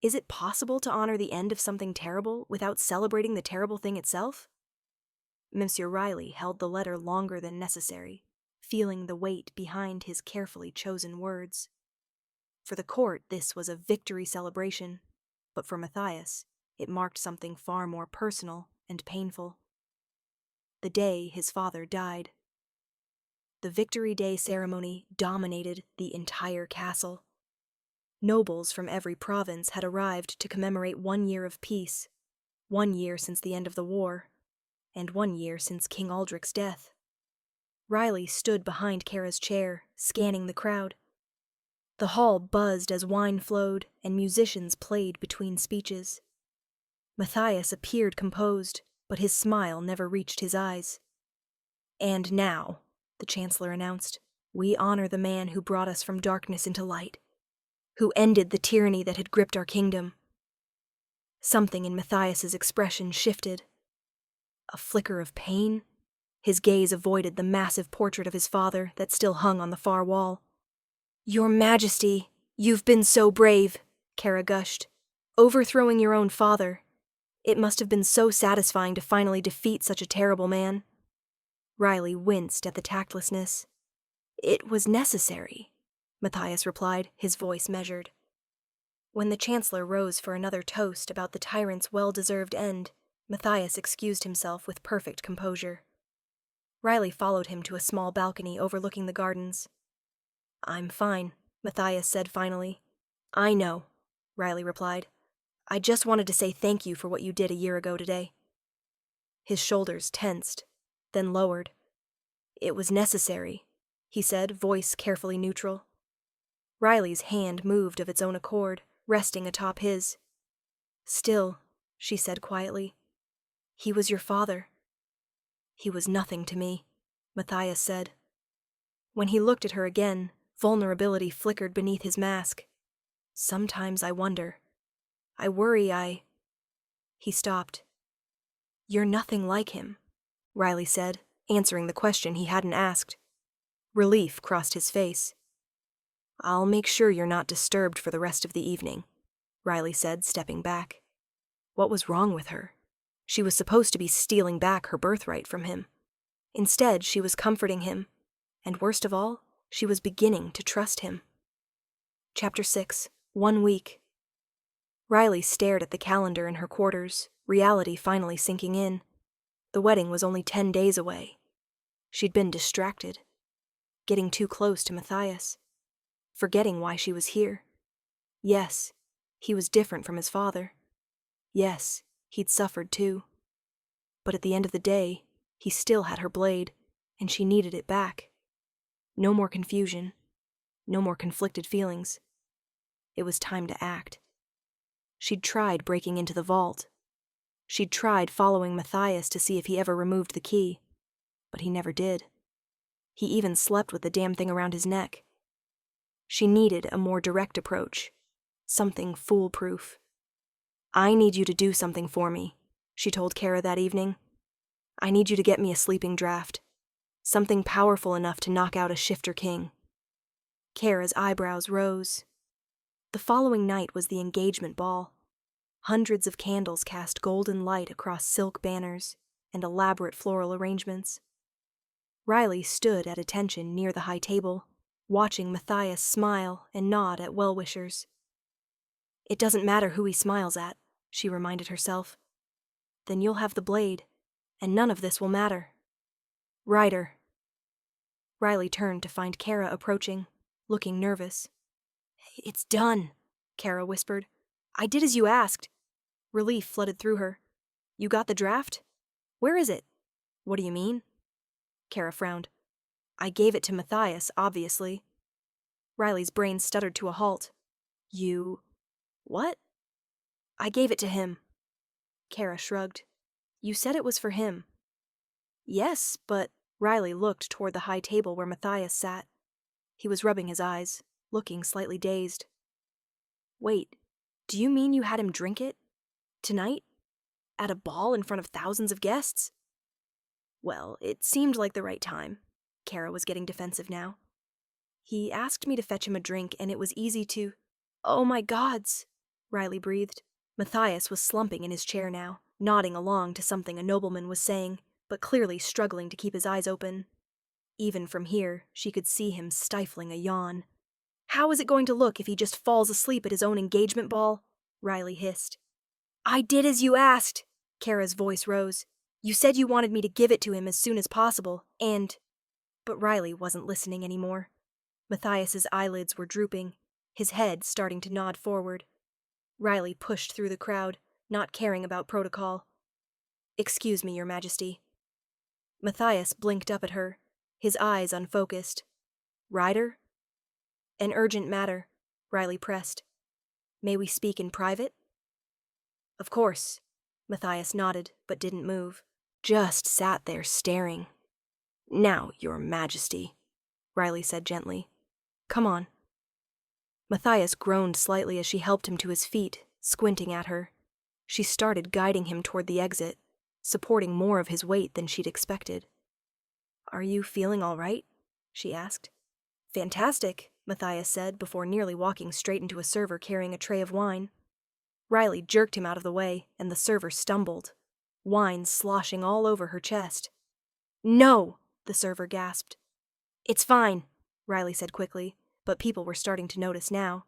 is it possible to honor the end of something terrible without celebrating the terrible thing itself?" Monsieur Riley held the letter longer than necessary, feeling the weight behind his carefully chosen words. For the court, this was a victory celebration, but for Matthias, it marked something far more personal and painful. The day his father died. The Victory Day ceremony dominated the entire castle. Nobles from every province had arrived to commemorate 1 year of peace, 1 year since the end of the war, and 1 year since King Aldrich's death. Riley stood behind Kara's chair, scanning the crowd. The hall buzzed as wine flowed and musicians played between speeches. Matthias appeared composed, but his smile never reached his eyes. "And now," the Chancellor announced, "we honor the man who brought us from darkness into light, who ended the tyranny that had gripped our kingdom." Something in Matthias's expression shifted. A flicker of pain? His gaze avoided the massive portrait of his father that still hung on the far wall. "Your Majesty, you've been so brave," Kara gushed. "Overthrowing your own father. It must have been so satisfying to finally defeat such a terrible man." Riley winced at the tactlessness. "It was necessary," Matthias replied, his voice measured. When the Chancellor rose for another toast about the tyrant's well-deserved end, Matthias excused himself with perfect composure. Riley followed him to a small balcony overlooking the gardens. "I'm fine," Matthias said finally. "I know," Riley replied. "I just wanted to say thank you for what you did a year ago today." His shoulders tensed, then lowered. "It was necessary," he said, voice carefully neutral. Riley's hand moved of its own accord, resting atop his. "Still," she said quietly, "he was your father." "He was nothing to me," Matthias said. When he looked at her again, vulnerability flickered beneath his mask. "Sometimes I wonder. I worry. He stopped. "You're nothing like him," Riley said, answering the question he hadn't asked. Relief crossed his face. "I'll make sure you're not disturbed for the rest of the evening," Riley said, stepping back. What was wrong with her? She was supposed to be stealing back her birthright from him. Instead, she was comforting him, and worst of all, she was beginning to trust him. Chapter 6, 1 week. Riley stared at the calendar in her quarters, reality finally sinking in. The wedding was only 10 days away. She'd been distracted, getting too close to Matthias, forgetting why she was here. Yes, he was different from his father. Yes, he'd suffered too. But at the end of the day, he still had her blade, and she needed it back. No more confusion, no more conflicted feelings. It was time to act. She'd tried breaking into the vault. She'd tried following Matthias to see if he ever removed the key, but he never did. He even slept with the damn thing around his neck. She needed a more direct approach, something foolproof. "I need you to do something for me," she told Kara that evening. I need you to get me a sleeping draft. Something powerful enough to knock out a shifter king. Kara's eyebrows rose. The following night was the engagement ball. Hundreds of candles cast golden light across silk banners and elaborate floral arrangements. Riley stood at attention near the high table, watching Matthias smile and nod at well-wishers. It doesn't matter who he smiles at, she reminded herself. Then you'll have the blade, and none of this will matter. Ryder. Riley turned to find Kara approaching, looking nervous. It's done, Kara whispered. I did as you asked. Relief flooded through her. You got the draft? Where is it? What do you mean? Kara frowned. I gave it to Matthias, obviously. Riley's brain stuttered to a halt. You... what? I gave it to him. Kara shrugged. You said it was for him. Yes, but... Riley looked toward the high table where Matthias sat. He was rubbing his eyes, looking slightly dazed. Wait, do you mean you had him drink it? Tonight? At a ball in front of thousands of guests? Well, it seemed like the right time. Kara was getting defensive now. He asked me to fetch him a drink, and it was easy to... Oh my gods, Riley breathed. Matthias was slumping in his chair now, nodding along to something a nobleman was saying, but clearly struggling to keep his eyes open. Even from here, she could see him stifling a yawn. How is it going to look if he just falls asleep at his own engagement ball? Riley hissed. I did as you asked, Kara's voice rose. You said you wanted me to give it to him as soon as possible, and... But Riley wasn't listening anymore. Matthias's eyelids were drooping, his head starting to nod forward. Riley pushed through the crowd, not caring about protocol. Excuse me, Your Majesty. Matthias blinked up at her, his eyes unfocused. Ryder? An urgent matter, Riley pressed. May we speak in private? Of course. Matthias nodded, but didn't move. Just sat there staring. Now, Your Majesty, Riley said gently. Come on. Matthias groaned slightly as she helped him to his feet, squinting at her. She started guiding him toward the exit, supporting more of his weight than she'd expected. Are you feeling all right? She asked. Fantastic, Matthias said before nearly walking straight into a server carrying a tray of wine. Riley jerked him out of the way, and the server stumbled, wine sloshing all over her chest. No, the server gasped. It's fine, Riley said quickly, but people were starting to notice now.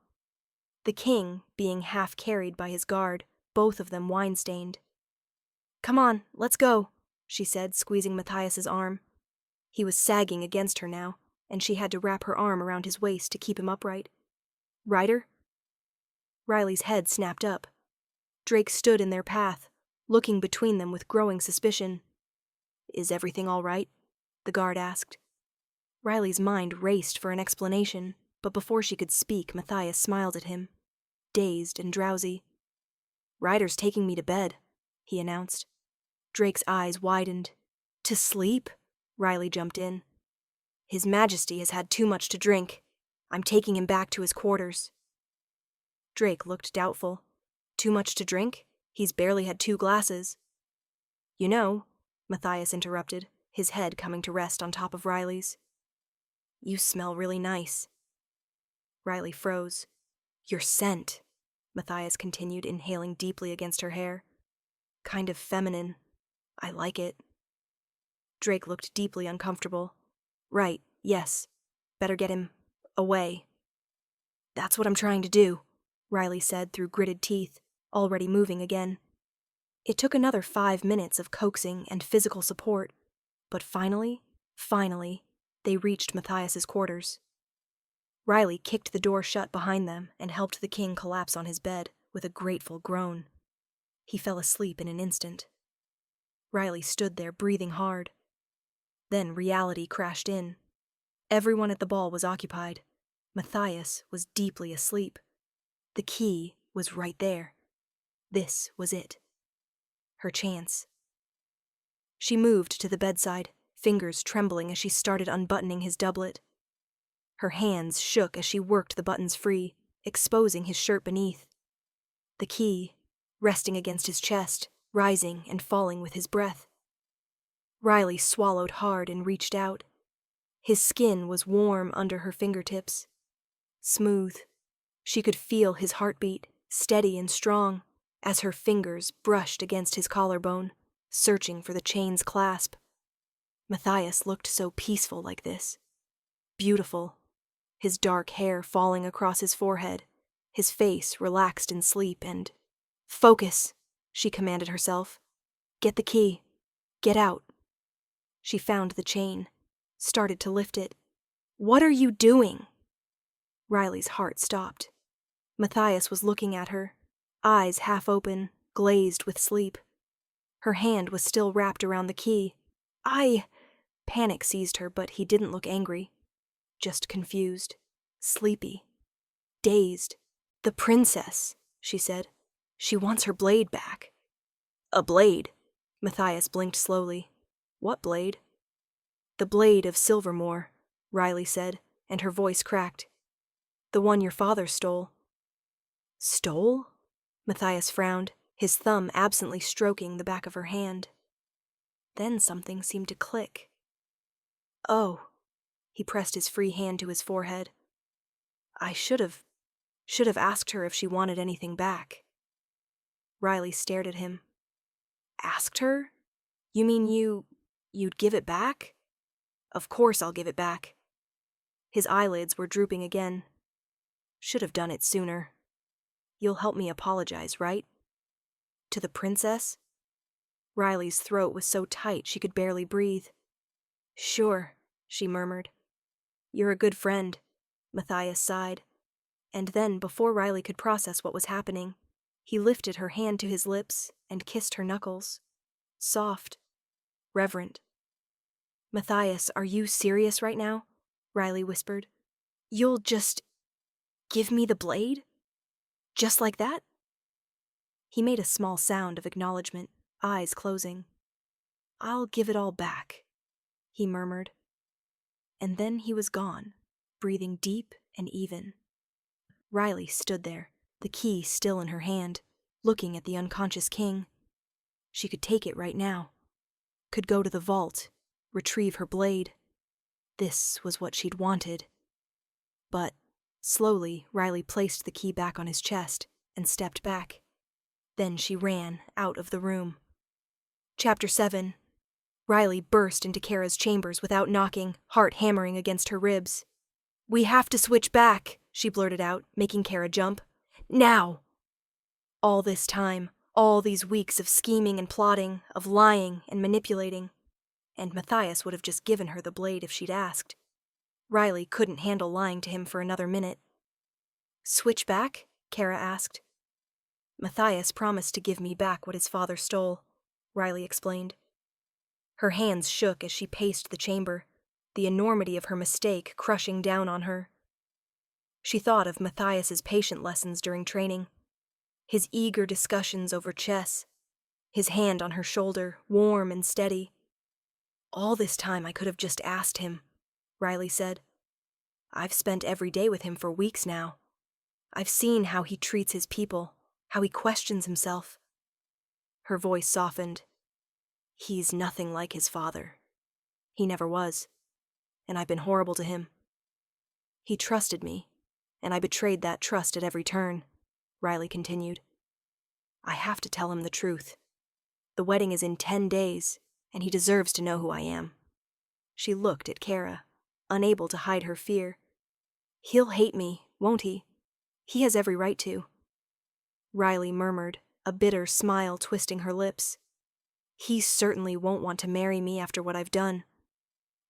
The king, being half carried by his guard, both of them wine-stained. Come on, let's go, she said, squeezing Matthias's arm. He was sagging against her now, and she had to wrap her arm around his waist to keep him upright. Ryder? Riley's head snapped up. Drake stood in their path, looking between them with growing suspicion. Is everything all right? The guard asked. Riley's mind raced for an explanation, but before she could speak, Matthias smiled at him, dazed and drowsy. Ryder's taking me to bed, he announced. Drake's eyes widened. To sleep? Riley jumped in. His Majesty has had too much to drink. I'm taking him back to his quarters. Drake looked doubtful. Too much to drink? He's barely had 2 glasses. You know, Matthias interrupted, his head coming to rest on top of Riley's. You smell really nice. Riley froze. Your scent, Matthias continued, inhaling deeply against her hair. Kind of feminine. I like it. Drake looked deeply uncomfortable. Right, yes. Better get him away. That's what I'm trying to do, Riley said through gritted teeth, already moving again. It took another 5 minutes of coaxing and physical support, but finally, they reached Matthias's quarters. Riley kicked the door shut behind them and helped the king collapse on his bed with a grateful groan. He fell asleep in an instant. Riley stood there breathing hard. Then reality crashed in. Everyone at the ball was occupied. Matthias was deeply asleep. The key was right there. This was it. Her chance. She moved to the bedside, fingers trembling as she started unbuttoning his doublet. Her hands shook as she worked the buttons free, exposing his shirt beneath. The key, resting against his chest, rising and falling with his breath. Riley swallowed hard and reached out. His skin was warm under her fingertips. Smooth. She could feel his heartbeat, steady and strong, as her fingers brushed against his collarbone, searching for the chain's clasp. Matthias looked so peaceful like this. Beautiful. His dark hair falling across his forehead, his face relaxed in sleep and... "Focus," she commanded herself. "Get the key. Get out." She found the chain, started to lift it. "What are you doing?" Riley's heart stopped. Matthias was looking at her, eyes half open, glazed with sleep. Her hand was still wrapped around the key. Panic seized her, but he didn't look angry. Just confused, sleepy, dazed. "The princess," she said. "She wants her blade back." "A blade?" Matthias blinked slowly. "What blade?" "The blade of Silvermore," Riley said, and her voice cracked. "The one your father stole." "Stole?" Matthias frowned, his thumb absently stroking the back of her hand. Then something seemed to click. "Oh," he pressed his free hand to his forehead. "I should have asked her if she wanted anything back." Riley stared at him. "Asked her? You mean you'd give it back?" "Of course I'll give it back." His eyelids were drooping again. "Should have done it sooner. You'll help me apologize, right?" "To the princess?" Riley's throat was so tight she could barely breathe. "Sure," she murmured. "You're a good friend," Matthias sighed. And then, before Riley could process what was happening, he lifted her hand to his lips and kissed her knuckles. Soft, reverent. "Matthias, are you serious right now?" Riley whispered. "You'll just give me the blade? Just like that?" He made a small sound of acknowledgement, eyes closing. "I'll give it all back," he murmured. And then he was gone, breathing deep and even. Riley stood there, the key still in her hand, looking at the unconscious king. She could take it right now. Could go to the vault, retrieve her blade. This was what she'd wanted. But, slowly, Riley placed the key back on his chest and stepped back. Then she ran out of the room. Chapter 7. Riley burst into Kara's chambers without knocking, heart hammering against her ribs. "We have to switch back," she blurted out, making Kara jump. "Now!" All this time, all these weeks of scheming and plotting, of lying and manipulating. And Matthias would have just given her the blade if she'd asked. Riley couldn't handle lying to him for another minute. "Switch back?" Kara asked. "Matthias promised to give me back what his father stole," Riley explained. Her hands shook as she paced the chamber, the enormity of her mistake crushing down on her. She thought of Matthias's patient lessons during training, his eager discussions over chess, his hand on her shoulder, warm and steady. "All this time I could have just asked him," Riley said. "I've spent every day with him for weeks now. I've seen how he treats his people, how he questions himself." Her voice softened. "He's nothing like his father. He never was. And I've been horrible to him. He trusted me, and I betrayed that trust at every turn," Riley continued. "I have to tell him the truth. The wedding is in 10 days, and he deserves to know who I am." She looked at Kara, unable to hide her fear. "He'll hate me, won't he? He has every right to." Riley murmured, a bitter smile twisting her lips. "He certainly won't want to marry me after what I've done.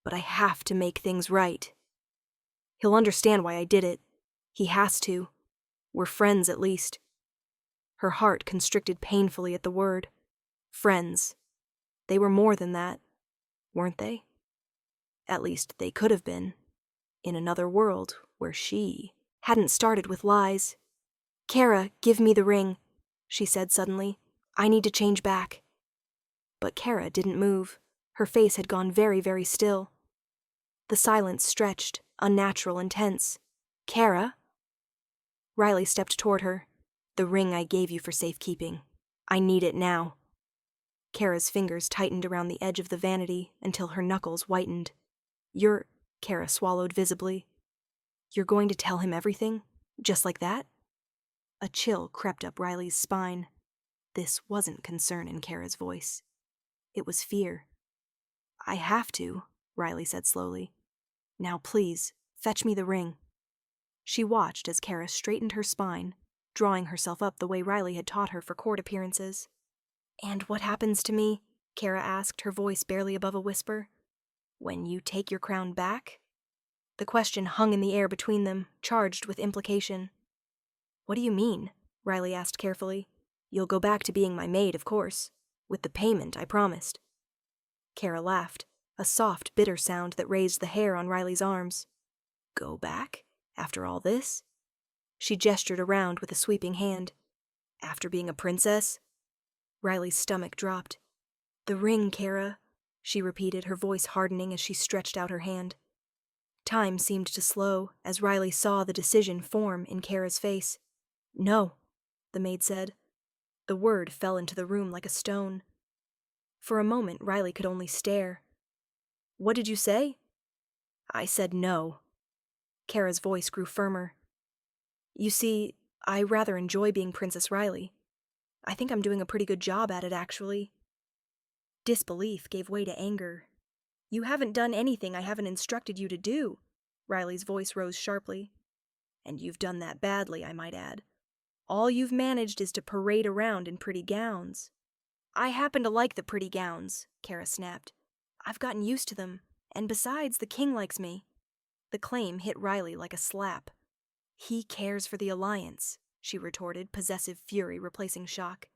But I have to make things right. He'll understand why I did it. He has to. We're friends, at least." Her heart constricted painfully at the word. Friends. They were more than that, weren't they? At least they could have been. In another world where she hadn't started with lies. "Kara, give me the ring," she said suddenly. "I need to change back." But Kara didn't move. Her face had gone very, very still. The silence stretched, unnatural and tense. "Kara?" Riley stepped toward her. "The ring I gave you for safekeeping. I need it now." Kara's fingers tightened around the edge of the vanity until her knuckles whitened. Kara swallowed visibly. You're going to tell him everything? Just like that? A chill crept up Riley's spine. This wasn't concern in Kara's voice. It was fear. I have to, Riley said slowly. Now please, fetch me the ring. She watched as Kara straightened her spine, drawing herself up the way Riley had taught her for court appearances. And what happens to me? Kara asked, her voice barely above a whisper. When you take your crown back? The question hung in the air between them, charged with implication. What do you mean? Riley asked carefully. You'll go back to being my maid, of course. With the payment I promised. Kara laughed, a soft, bitter sound that raised the hair on Riley's arms. Go back? After all this? She gestured around with a sweeping hand. After being a princess? Riley's stomach dropped. The ring, Kara, she repeated, her voice hardening as she stretched out her hand. Time seemed to slow as Riley saw the decision form in Kara's face. No, the maid said. The word fell into the room like a stone. For a moment, Riley could only stare. What did you say? I said no. Kara's voice grew firmer. You see, I rather enjoy being Princess Riley. I think I'm doing a pretty good job at it, actually. Disbelief gave way to anger. You haven't done anything I haven't instructed you to do. Riley's voice rose sharply. And you've done that badly, I might add. All you've managed is to parade around in pretty gowns. I happen to like the pretty gowns, Kara snapped. I've gotten used to them, and besides, the king likes me. The claim hit Riley like a slap. He cares for the alliance, she retorted, possessive fury replacing shock.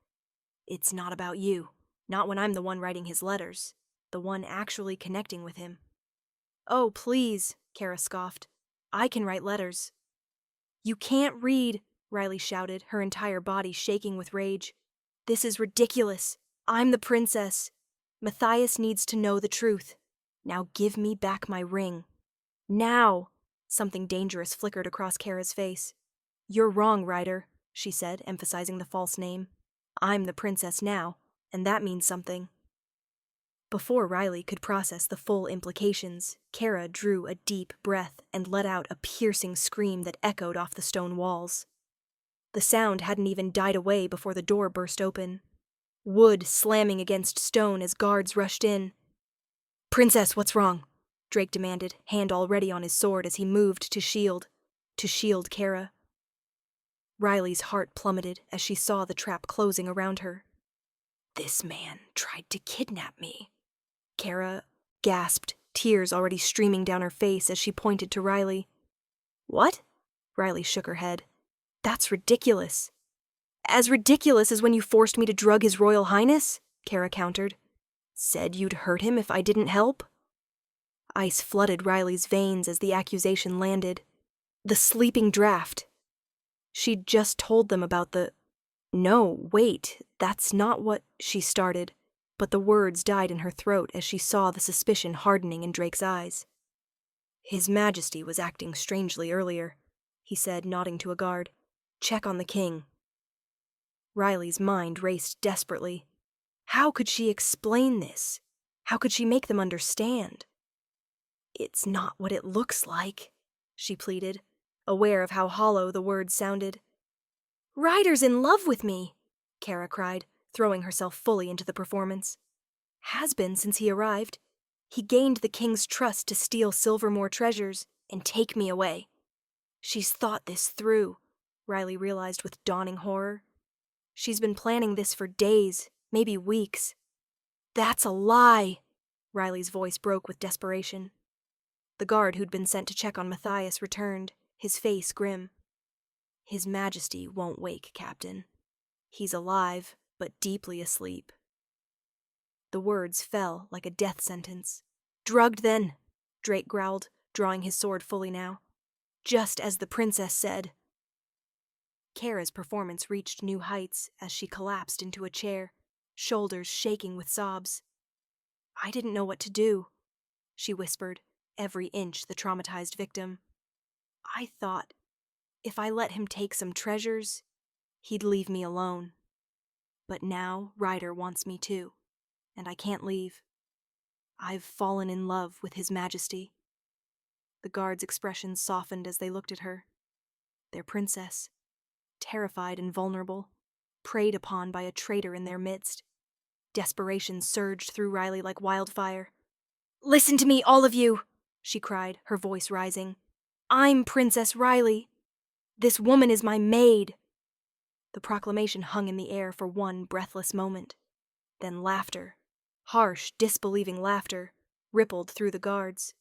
It's not about you. Not when I'm the one writing his letters. The one actually connecting with him. Oh, please, Kara scoffed. I can write letters. You can't read, Riley shouted, her entire body shaking with rage. This is ridiculous. I'm the princess. Matthias needs to know the truth. Now give me back my ring. Now! Something dangerous flickered across Kara's face. You're wrong, Ryder, she said, emphasizing the false name. I'm the princess now, and that means something. Before Riley could process the full implications, Kara drew a deep breath and let out a piercing scream that echoed off the stone walls. The sound hadn't even died away before the door burst open. Wood slamming against stone as guards rushed in. Princess, what's wrong? Drake demanded, hand already on his sword as he moved to shield Kara. Riley's heart plummeted as she saw the trap closing around her. This man tried to kidnap me. Kara gasped, tears already streaming down her face as she pointed to Riley. What? Riley shook her head. That's ridiculous. As ridiculous as when you forced me to drug His Royal Highness, Kara countered. Said you'd hurt him if I didn't help? Ice flooded Riley's veins as the accusation landed. The sleeping draft. She'd just told them about the... No, wait, that's not what she started, but the words died in her throat as she saw the suspicion hardening in Drake's eyes. His Majesty was acting strangely earlier, he said, nodding to a guard. Check on the king. Riley's mind raced desperately. How could she explain this? How could she make them understand? It's not what it looks like, she pleaded, aware of how hollow the words sounded. Ryder's in love with me, Kara cried, throwing herself fully into the performance. Has been since he arrived. He gained the king's trust to steal Silvermore treasures and take me away. She's thought this through, Riley realized with dawning horror. She's been planning this for days, maybe weeks. That's a lie, Riley's voice broke with desperation. The guard who'd been sent to check on Matthias returned, his face grim. His Majesty won't wake, Captain. He's alive, but deeply asleep. The words fell like a death sentence. Drugged then, Drake growled, drawing his sword fully now. Just as the princess said. Kara's performance reached new heights as she collapsed into a chair, shoulders shaking with sobs. I didn't know what to do, she whispered, every inch the traumatized victim. I thought, if I let him take some treasures, he'd leave me alone. But now Ryder wants me too. and I can't leave. I've fallen in love with His Majesty." The guards' expressions softened as they looked at her. Their princess, terrified and vulnerable, preyed upon by a traitor in their midst. Desperation surged through Riley like wildfire. "Listen to me, all of you!" she cried, her voice rising. "I'm Princess Riley. This woman is my maid." The proclamation hung in the air for one breathless moment. Then laughter, harsh, disbelieving laughter, rippled through the guards.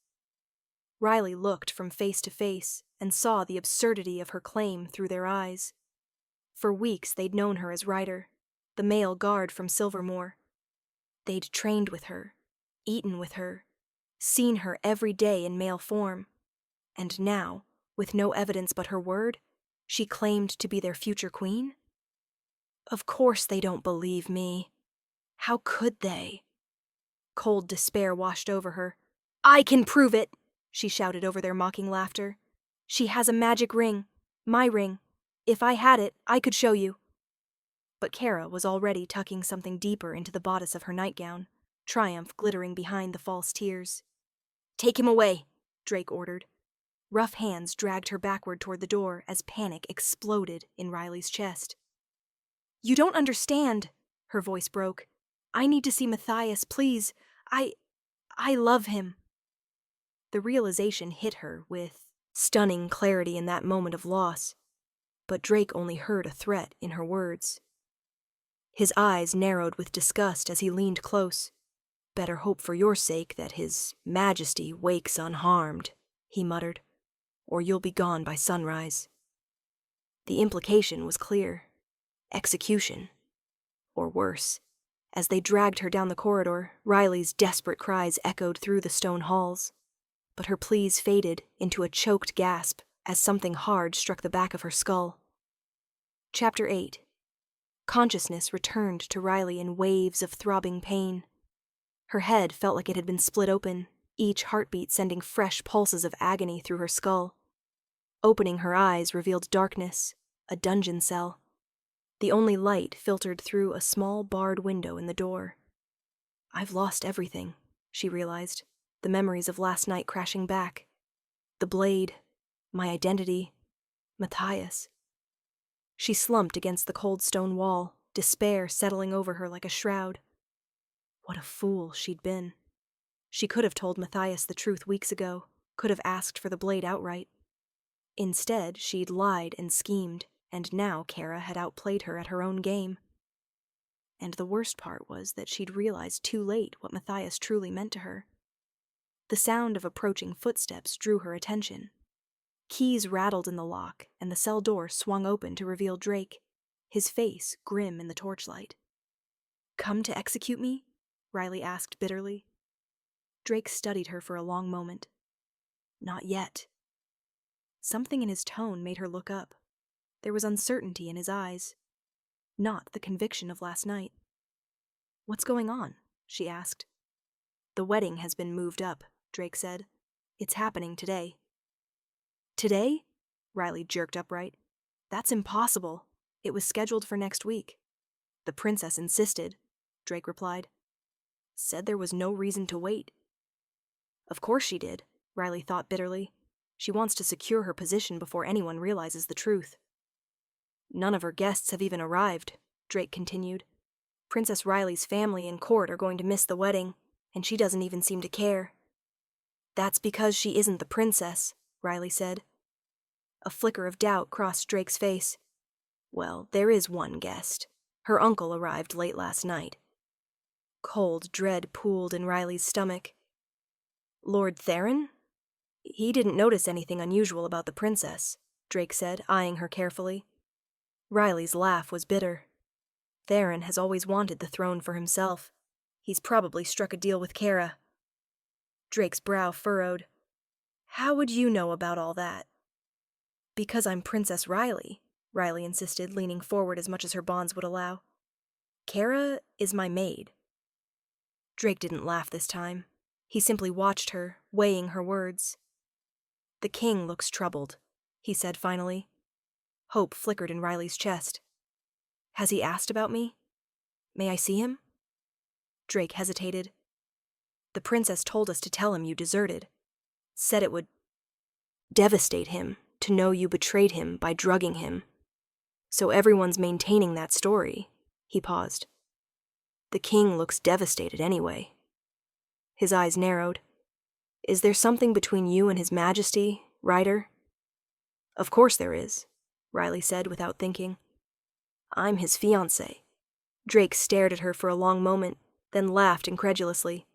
Riley looked from face to face and saw the absurdity of her claim through their eyes. For weeks they'd known her as Ryder, the male guard from Silvermoor. They'd trained with her, eaten with her, seen her every day in male form. And now, with no evidence but her word, she claimed to be their future queen? Of course they don't believe me. How could they? Cold despair washed over her. "I can prove it!" she shouted over their mocking laughter. "She has a magic ring. My ring. If I had it, I could show you." But Kara was already tucking something deeper into the bodice of her nightgown, triumph glittering behind the false tears. "Take him away," Drake ordered. Rough hands dragged her backward toward the door as panic exploded in Riley's chest. "You don't understand," her voice broke. "I need to see Matthias, please. I love him." The realization hit her with stunning clarity in that moment of loss, but Drake only heard a threat in her words. His eyes narrowed with disgust as he leaned close. "Better hope for your sake that His Majesty wakes unharmed," he muttered, "or you'll be gone by sunrise." The implication was clear. Execution. Or worse. As they dragged her down the corridor, Riley's desperate cries echoed through the stone halls. But her pleas faded into a choked gasp as something hard struck the back of her skull. Chapter 8. Consciousness returned to Riley in waves of throbbing pain. Her head felt like it had been split open, each heartbeat sending fresh pulses of agony through her skull. Opening her eyes revealed darkness, a dungeon cell. The only light filtered through a small barred window in the door. "I've lost everything," she realized, the memories of last night crashing back. The blade, my identity, Matthias. She slumped against the cold stone wall, despair settling over her like a shroud. What a fool she'd been. She could have told Matthias the truth weeks ago, could have asked for the blade outright. Instead, she'd lied and schemed, and now Kara had outplayed her at her own game. And the worst part was that she'd realized too late what Matthias truly meant to her. The sound of approaching footsteps drew her attention. Keys rattled in the lock, and the cell door swung open to reveal Drake, his face grim in the torchlight. "Come to execute me?" Riley asked bitterly. Drake studied her for a long moment. "Not yet." Something in his tone made her look up. There was uncertainty in his eyes, not the conviction of last night. "What's going on?" she asked. "The wedding has been moved up," Drake said. "It's happening today." "Today?" Riley jerked upright. "That's impossible. It was scheduled for next week." "The princess insisted," Drake replied. "Said there was no reason to wait." Of course she did, Riley thought bitterly. She wants to secure her position before anyone realizes the truth. "None of her guests have even arrived," Drake continued. "Princess Riley's family and court are going to miss the wedding, and she doesn't even seem to care." "That's because she isn't the princess," Riley said. A flicker of doubt crossed Drake's face. "Well, there is one guest. Her uncle arrived late last night." Cold dread pooled in Riley's stomach. "Lord Theron? He didn't notice anything unusual about the princess," Drake said, eyeing her carefully. Riley's laugh was bitter. "Theron has always wanted the throne for himself. He's probably struck a deal with Kara." Drake's brow furrowed. "How would you know about all that?" "Because I'm Princess Riley," Riley insisted, leaning forward as much as her bonds would allow. "Kara is my maid." Drake didn't laugh this time. He simply watched her, weighing her words. "The king looks troubled," he said finally. Hope flickered in Riley's chest. "Has he asked about me? May I see him?" Drake hesitated. The princess told us to tell him you deserted. Said it would devastate him to know you betrayed him by drugging him. So everyone's maintaining that story. He paused. The king looks devastated anyway. His eyes narrowed. Is there something between you and his majesty, Ryder? Of course there is, Riley said without thinking. I'm his fiancé. Drake stared at her for a long moment, then laughed incredulously.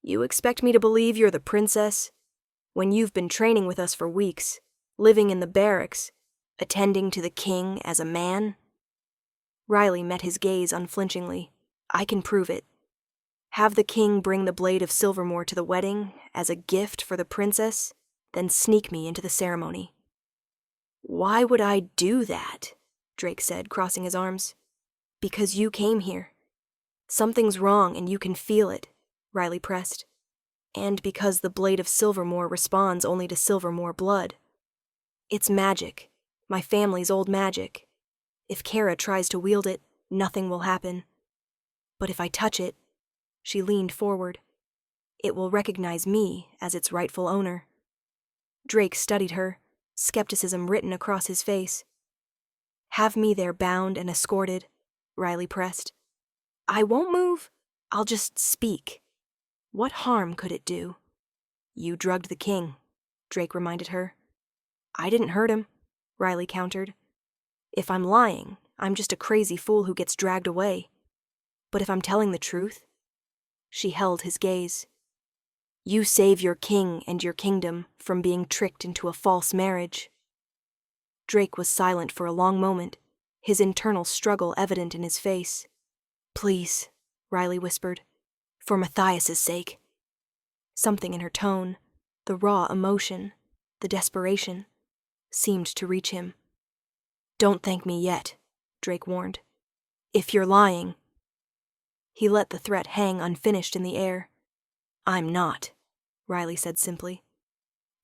You expect me to believe you're the princess? When you've been training with us for weeks, living in the barracks, attending to the king as a man? Riley met his gaze unflinchingly. I can prove it. Have the king bring the blade of Silvermoor to the wedding as a gift for the princess, then sneak me into the ceremony. Why would I do that? Drake said, crossing his arms. Because you came here. Something's wrong and you can feel it, Riley pressed. And because the blade of Silvermoor responds only to Silvermoor blood. It's magic, my family's old magic. If Kara tries to wield it, nothing will happen. But if I touch it, she leaned forward, it will recognize me as its rightful owner. Drake studied her, skepticism written across his face. Have me there bound and escorted, Riley pressed. I won't move. I'll just speak. What harm could it do? You drugged the king, Drake reminded her. I didn't hurt him, Riley countered. If I'm lying, I'm just a crazy fool who gets dragged away. But if I'm telling the truth? She held his gaze. You save your king and your kingdom from being tricked into a false marriage. Drake was silent for a long moment, his internal struggle evident in his face. Please, Riley whispered, for Matthias's sake. Something in her tone, the raw emotion, the desperation, seemed to reach him. Don't thank me yet, Drake warned. If you're lying. He let the threat hang unfinished in the air. I'm not, Riley said simply.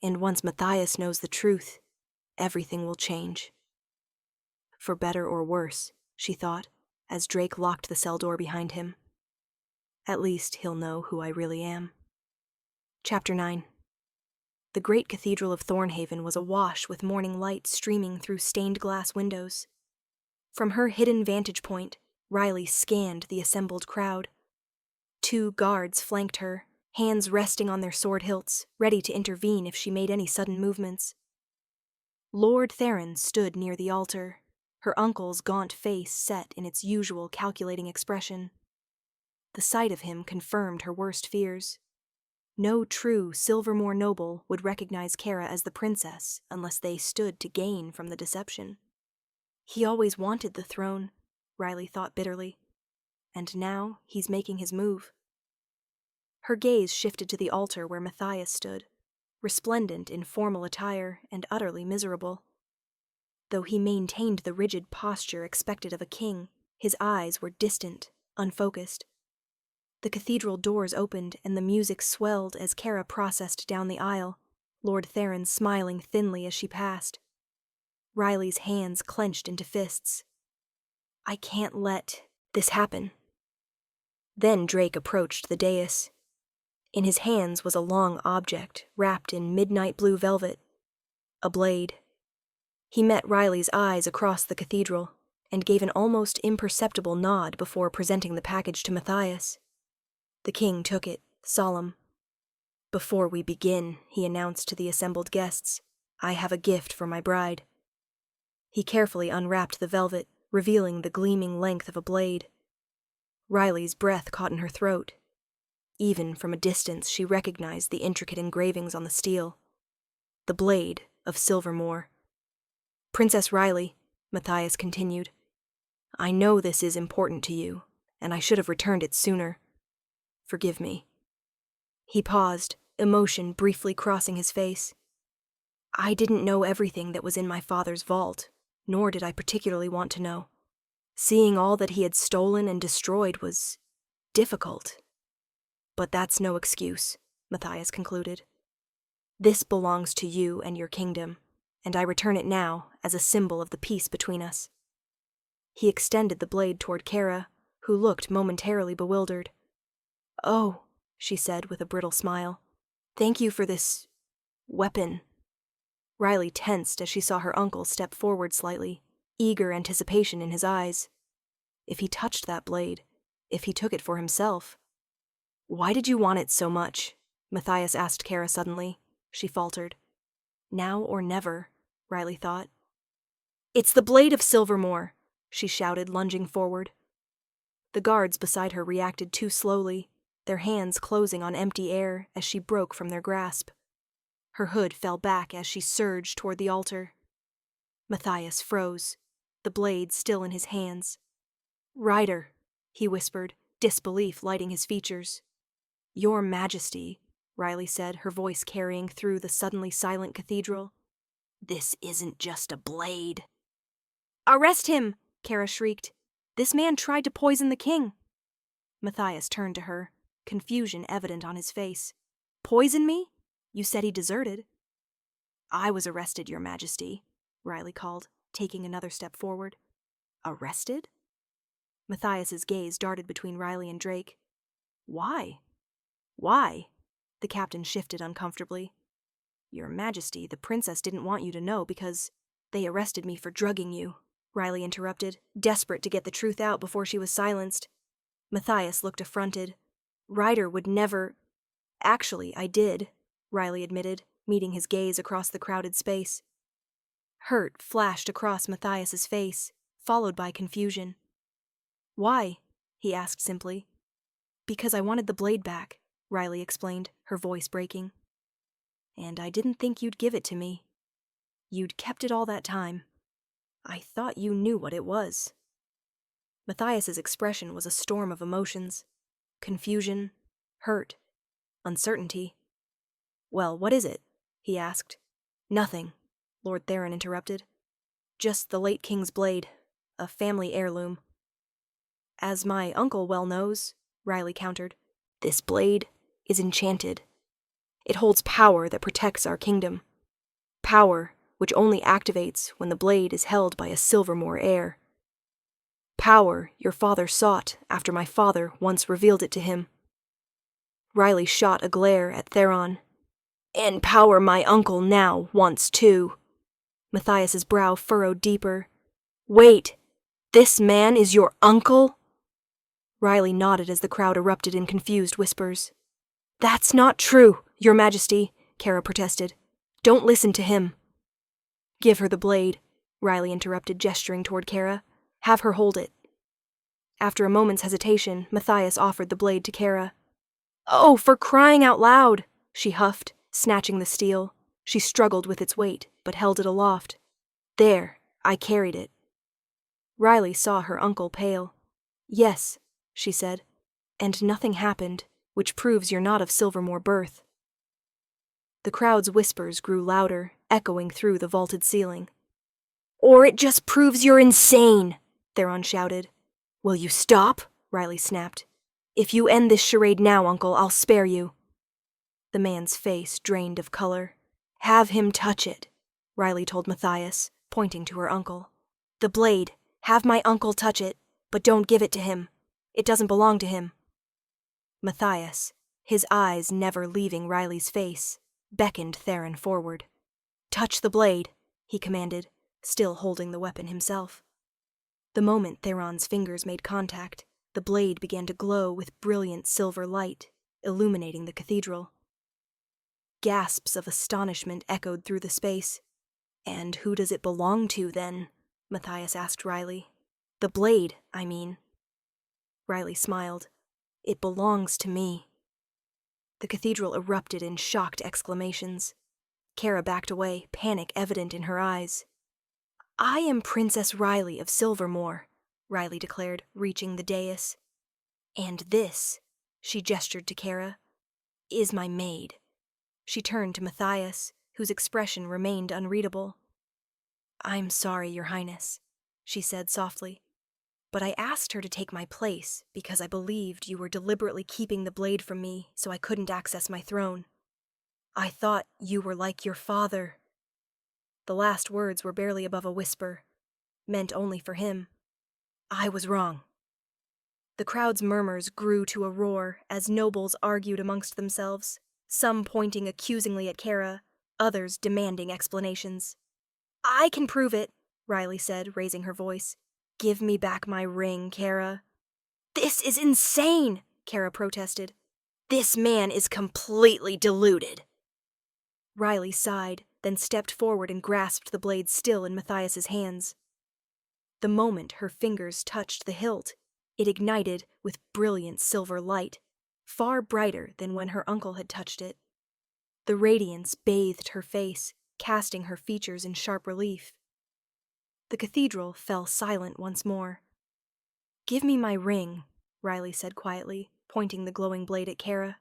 And once Matthias knows the truth, everything will change. For better or worse, she thought, as Drake locked the cell door behind him. At least he'll know who I really am. Chapter 9. The great cathedral of Thornhaven was awash with morning light streaming through stained glass windows. From her hidden vantage point, Riley scanned the assembled crowd. 2 guards flanked her, hands resting on their sword hilts, ready to intervene if she made any sudden movements. Lord Theron stood near the altar, her uncle's gaunt face set in its usual calculating expression. The sight of him confirmed her worst fears. No true Silvermoor noble would recognize Kara as the princess unless they stood to gain from the deception. He always wanted the throne, Riley thought bitterly, and now he's making his move. Her gaze shifted to the altar where Matthias stood, resplendent in formal attire and utterly miserable. Though he maintained the rigid posture expected of a king, his eyes were distant, unfocused. The cathedral doors opened and the music swelled as Kara processed down the aisle, Lord Theron smiling thinly as she passed. Riley's hands clenched into fists. I can't let this happen. Then Drake approached the dais. In his hands was a long object wrapped in midnight blue velvet, a blade. He met Riley's eyes across the cathedral and gave an almost imperceptible nod before presenting the package to Matthias. The king took it, solemn. Before we begin, he announced to the assembled guests, I have a gift for my bride. He carefully unwrapped the velvet, revealing the gleaming length of a blade. Riley's breath caught in her throat. Even from a distance she recognized the intricate engravings on the steel. The blade of Silvermoor. Princess Riley, Matthias continued, I know this is important to you, and I should have returned it sooner. Forgive me. He paused, emotion briefly crossing his face. I didn't know everything that was in my father's vault, nor did I particularly want to know. Seeing all that he had stolen and destroyed was difficult. But that's no excuse, Matthias concluded. This belongs to you and your kingdom, and I return it now as a symbol of the peace between us. He extended the blade toward Kara, who looked momentarily bewildered. Oh, she said with a brittle smile. Thank you for this weapon. Riley tensed as she saw her uncle step forward slightly, eager anticipation in his eyes. If he touched that blade, if he took it for himself. Why did you want it so much? Matthias asked Kara suddenly. She faltered. Now or never, Riley thought. It's the blade of Silvermoor, she shouted, lunging forward. The guards beside her reacted too slowly, their hands closing on empty air as she broke from their grasp. Her hood fell back as she surged toward the altar. Matthias froze, the blade still in his hands. Rider, he whispered, disbelief lighting his features. Your Majesty, Riley said, her voice carrying through the suddenly silent cathedral. This isn't just a blade. Arrest him, Kara shrieked. This man tried to poison the king. Matthias turned to her, confusion evident on his face. Poison me? You said he deserted. I was arrested, Your Majesty, Riley called, taking another step forward. Arrested? Matthias's gaze darted between Riley and Drake. Why? Why? The captain shifted uncomfortably. Your Majesty, the princess didn't want you to know because they arrested me for drugging you, Riley interrupted, desperate to get the truth out before she was silenced. Matthias looked affronted. Ryder would never... Actually, I did, Riley admitted, meeting his gaze across the crowded space. Hurt flashed across Matthias's face, followed by confusion. Why? He asked simply. Because I wanted the blade back, Riley explained, her voice breaking. And I didn't think you'd give it to me. You'd kept it all that time. I thought you knew what it was. Matthias's expression was a storm of emotions. Confusion, hurt, uncertainty. Well, what is it? He asked. Nothing, Lord Theron interrupted. Just the late king's blade, a family heirloom. As my uncle well knows, Riley countered, this blade is enchanted. It holds power that protects our kingdom. Power which only activates when the blade is held by a Silvermoor heir. Power your father sought after my father once revealed it to him. Riley shot a glare at Theron. And power my uncle now wants too. Matthias's brow furrowed deeper. Wait, this man is your uncle? Riley nodded as the crowd erupted in confused whispers. That's not true, Your Majesty, Kara protested. Don't listen to him. Give her the blade, Riley interrupted, gesturing toward Kara. Have her hold it. After a moment's hesitation, Matthias offered the blade to Kara. Oh, for crying out loud, she huffed, snatching the steel. She struggled with its weight, but held it aloft. There, I carried it. Riley saw her uncle pale. Yes, she said, and nothing happened, which proves you're not of Silvermoor birth. The crowd's whispers grew louder, echoing through the vaulted ceiling. Or it just proves you're insane, Theron shouted. Will you stop? Riley snapped. If you end this charade now, Uncle, I'll spare you. The man's face drained of color. Have him touch it, Riley told Matthias, pointing to her uncle. The blade. Have my uncle touch it, but don't give it to him. It doesn't belong to him. Matthias, his eyes never leaving Riley's face, beckoned Theron forward. Touch the blade, he commanded, still holding the weapon himself. The moment Theron's fingers made contact, the blade began to glow with brilliant silver light, illuminating the cathedral. Gasps of astonishment echoed through the space. And who does it belong to, then? Matthias asked Riley. The blade, I mean. Riley smiled. It belongs to me. The cathedral erupted in shocked exclamations. Kara backed away, panic evident in her eyes. I am Princess Riley of Silvermoor, Riley declared, reaching the dais. And this, she gestured to Kara, is my maid. She turned to Matthias, whose expression remained unreadable. I'm sorry, Your Highness, she said softly, but I asked her to take my place because I believed you were deliberately keeping the blade from me so I couldn't access my throne. I thought you were like your father. The last words were barely above a whisper, meant only for him. I was wrong. The crowd's murmurs grew to a roar as nobles argued amongst themselves, some pointing accusingly at Kara, others demanding explanations. "I can prove it," Riley said, raising her voice. "Give me back my ring, Kara." "This is insane," Kara protested. "This man is completely deluded." Riley sighed, then stepped forward and grasped the blade still in Matthias's hands. The moment her fingers touched the hilt, it ignited with brilliant silver light, far brighter than when her uncle had touched it. The radiance bathed her face, casting her features in sharp relief. The cathedral fell silent once more. "Give me my ring," Riley said quietly, pointing the glowing blade at Kara.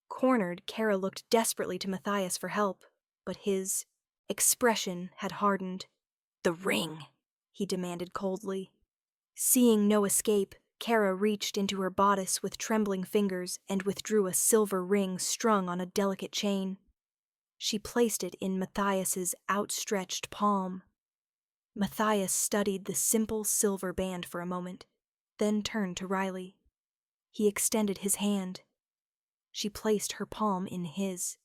Cornered, Kara looked desperately to Matthias for help, but his expression had hardened. "The ring," he demanded coldly. Seeing no escape, Kara reached into her bodice with trembling fingers and withdrew a silver ring strung on a delicate chain. She placed it in Matthias's outstretched palm. Matthias studied the simple silver band for a moment, then turned to Riley. He extended his hand. She placed her palm in his.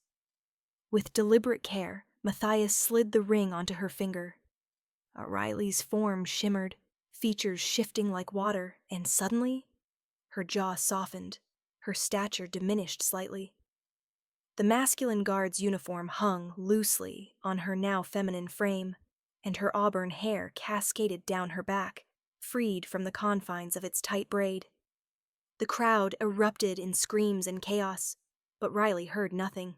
With deliberate care, Matthias slid the ring onto her finger. Riley's form shimmered, features shifting like water, and suddenly, her jaw softened, her stature diminished slightly. The masculine guard's uniform hung loosely on her now feminine frame, and her auburn hair cascaded down her back, freed from the confines of its tight braid. The crowd erupted in screams and chaos, but Riley heard nothing.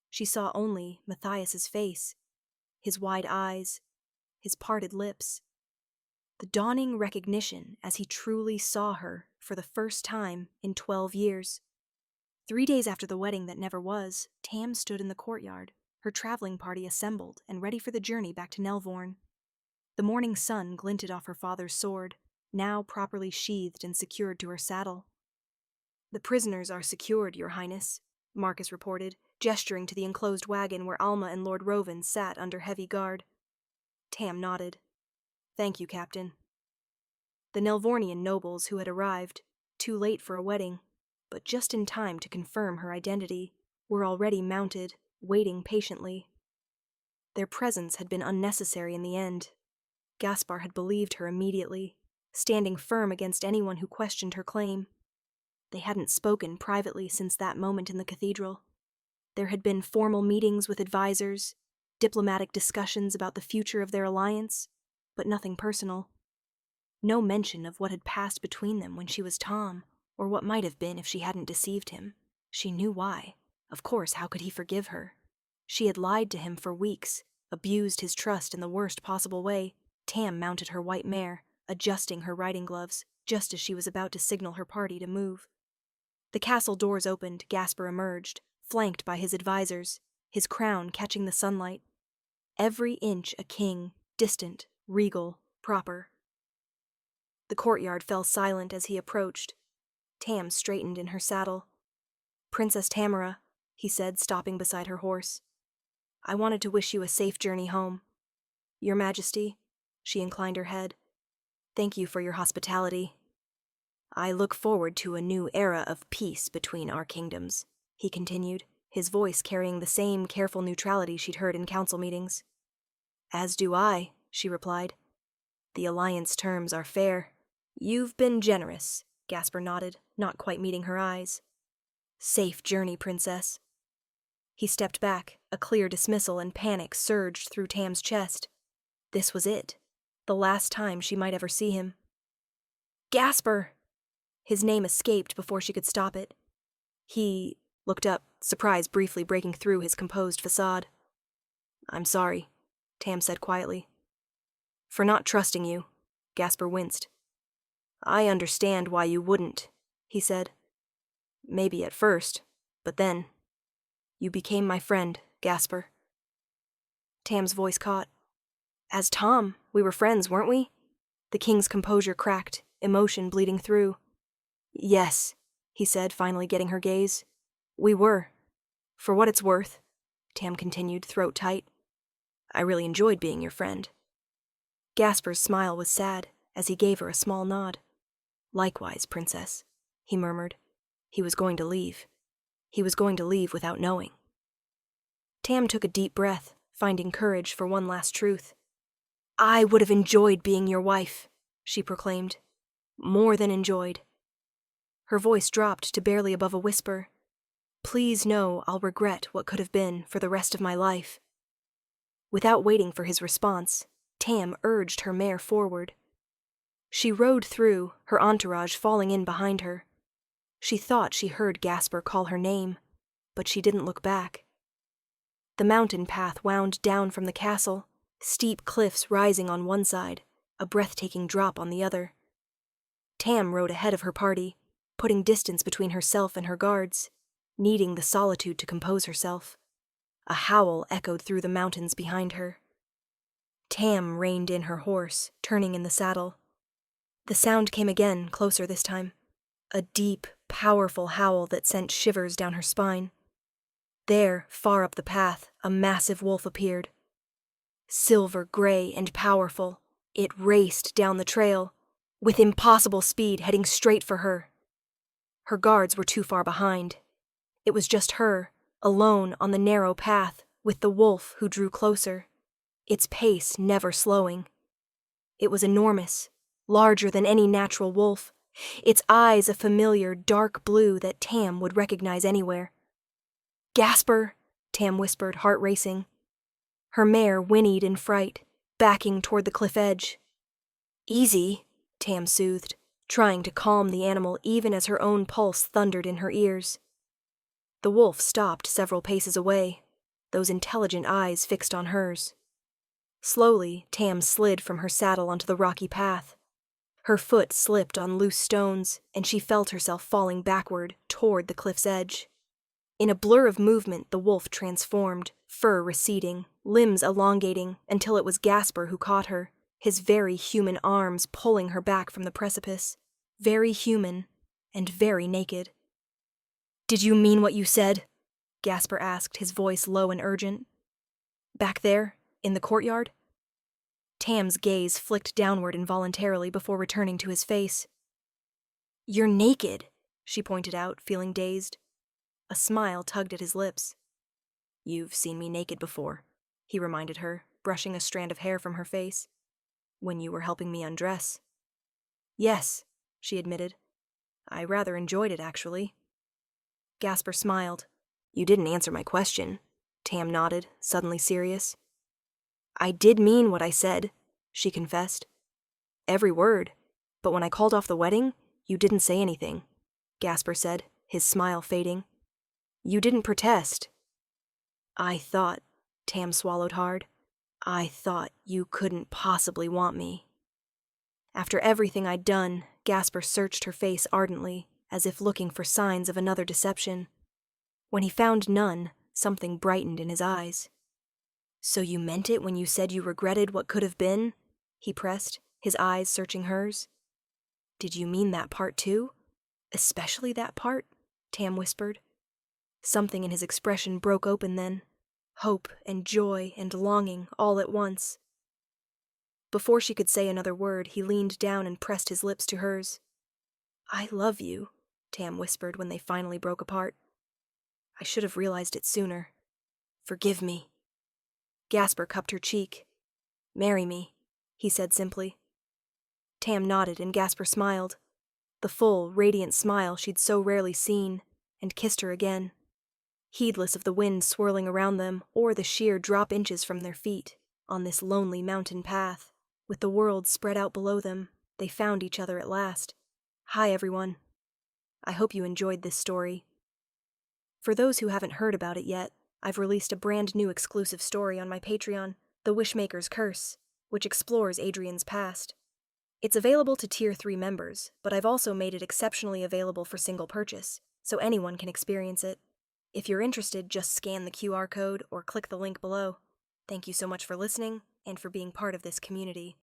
She saw only Matthias's face, his wide eyes, his parted lips. The dawning recognition as he truly saw her for the first time in 12 years. 3 days after the wedding that never was, Tam stood in the courtyard, her traveling party assembled and ready for the journey back to Nelvorn. The morning sun glinted off her father's sword, now properly sheathed and secured to her saddle. "The prisoners are secured, Your Highness," Marcus reported, gesturing to the enclosed wagon where Alma and Lord Rovan sat under heavy guard. Tam nodded. "Thank you, Captain." The Nelvornian nobles who had arrived, too late for a wedding, but just in time to confirm her identity, were already mounted, waiting patiently. Their presence had been unnecessary in the end. Gaspar had believed her immediately, standing firm against anyone who questioned her claim. They hadn't spoken privately since that moment in the cathedral. There had been formal meetings with advisors, diplomatic discussions about the future of their alliance, but nothing personal. No mention of what had passed between them when she was Tom, or what might have been if she hadn't deceived him. She knew why. Of course, how could he forgive her? She had lied to him for weeks, abused his trust in the worst possible way. Tam mounted her white mare, adjusting her riding gloves, just as she was about to signal her party to move. The castle doors opened, Gaspar emerged, flanked by his advisors, his crown catching the sunlight. Every inch a king, distant, regal, proper. The courtyard fell silent as he approached. Tam straightened in her saddle. "Princess Tamara," he said, stopping beside her horse. "I wanted to wish you a safe journey home." "Your Majesty," she inclined her head. "Thank you for your hospitality." "I look forward to a new era of peace between our kingdoms," he continued, his voice carrying the same careful neutrality she'd heard in council meetings. "As do I," she replied. "The alliance terms are fair." "You've been generous," Gaspar nodded, not quite meeting her eyes. "Safe journey, Princess." He stepped back, a clear dismissal, and panic surged through Tam's chest. This was it. The last time she might ever see him. "Gaspar!" His name escaped before she could stop it. He looked up, surprise briefly breaking through his composed facade. "I'm sorry," Tam said quietly. "For not trusting you," Gaspar winced. "I understand why you wouldn't," he said. "Maybe at first, but then. You became my friend, Gaspar." Tam's voice caught. "As Tom, we were friends, weren't we?" The king's composure cracked, emotion bleeding through. "Yes," he said, finally getting her gaze. "We were. For what it's worth," Tam continued, throat tight, "I really enjoyed being your friend." Gaspar's smile was sad, as he gave her a small nod. Likewise, Princess, he murmured. He was going to leave. He was going to leave without knowing. Tam took a deep breath, finding courage for one last truth. I would have enjoyed being your wife, she proclaimed. More than enjoyed. Her voice dropped to barely above a whisper. Please know I'll regret what could have been for the rest of my life. Without waiting for his response, Tam urged her mare forward. She rode through, her entourage falling in behind her. She thought she heard Gasper call her name, but she didn't look back. The mountain path wound down from the castle, steep cliffs rising on one side, a breathtaking drop on the other. Tam rode ahead of her party, putting distance between herself and her guards, needing the solitude to compose herself. A howl echoed through the mountains behind her. Tam reined in her horse, turning in the saddle. The sound came again, closer this time. A deep, powerful howl that sent shivers down her spine. There, far up the path, a massive wolf appeared. Silver gray and powerful, it raced down the trail, with impossible speed heading straight for her. Her guards were too far behind. It was just her, alone on the narrow path, with the wolf who drew closer, its pace never slowing. It was enormous, larger than any natural wolf, its eyes a familiar dark blue that Tam would recognize anywhere. Gasper, Tam whispered, heart racing. Her mare whinnied in fright, backing toward the cliff edge. Easy, Tam soothed, trying to calm the animal even as her own pulse thundered in her ears. The wolf stopped several paces away, those intelligent eyes fixed on hers. Slowly, Tam slid from her saddle onto the rocky path. Her foot slipped on loose stones, and she felt herself falling backward toward the cliff's edge. In a blur of movement, the wolf transformed, fur receding, limbs elongating, until it was Gasper who caught her, his very human arms pulling her back from the precipice. Very human, and very naked. Did you mean what you said? Gasper asked, his voice low and urgent. Back there, in the courtyard? Tam's gaze flicked downward involuntarily before returning to his face. You're naked, she pointed out, feeling dazed. A smile tugged at his lips. You've seen me naked before, he reminded her, brushing a strand of hair from her face. When you were helping me undress. Yes, she admitted. I rather enjoyed it, actually. Gasper smiled. You didn't answer my question, Tam nodded, suddenly serious. I did mean what I said, she confessed. Every word. But when I called off the wedding, you didn't say anything, Gasper said, his smile fading. You didn't protest. I thought, Tam swallowed hard, I thought you couldn't possibly want me. After everything I'd done, Gasper searched her face ardently, as if looking for signs of another deception. When he found none, something brightened in his eyes. So you meant it when you said you regretted what could have been? He pressed, his eyes searching hers. Did you mean that part too? Especially that part? Tam whispered. Something in his expression broke open then. Hope and joy and longing all at once. Before she could say another word, he leaned down and pressed his lips to hers. I love you, Tam whispered when they finally broke apart. I should have realized it sooner. Forgive me. Gasper cupped her cheek. Marry me, he said simply. Tam nodded and Gasper smiled, the full, radiant smile she'd so rarely seen, and kissed her again. Heedless of the wind swirling around them or the sheer drop inches from their feet, on this lonely mountain path, with the world spread out below them, they found each other at last. Hi, everyone. I hope you enjoyed this story. For those who haven't heard about it yet, I've released a brand new exclusive story on my Patreon, The Wishmaker's Curse, which explores Adrian's past. It's available to Tier 3 members, but I've also made it exceptionally available for single purchase, so anyone can experience it. If you're interested, just scan the QR code or click the link below. Thank you so much for listening and for being part of this community.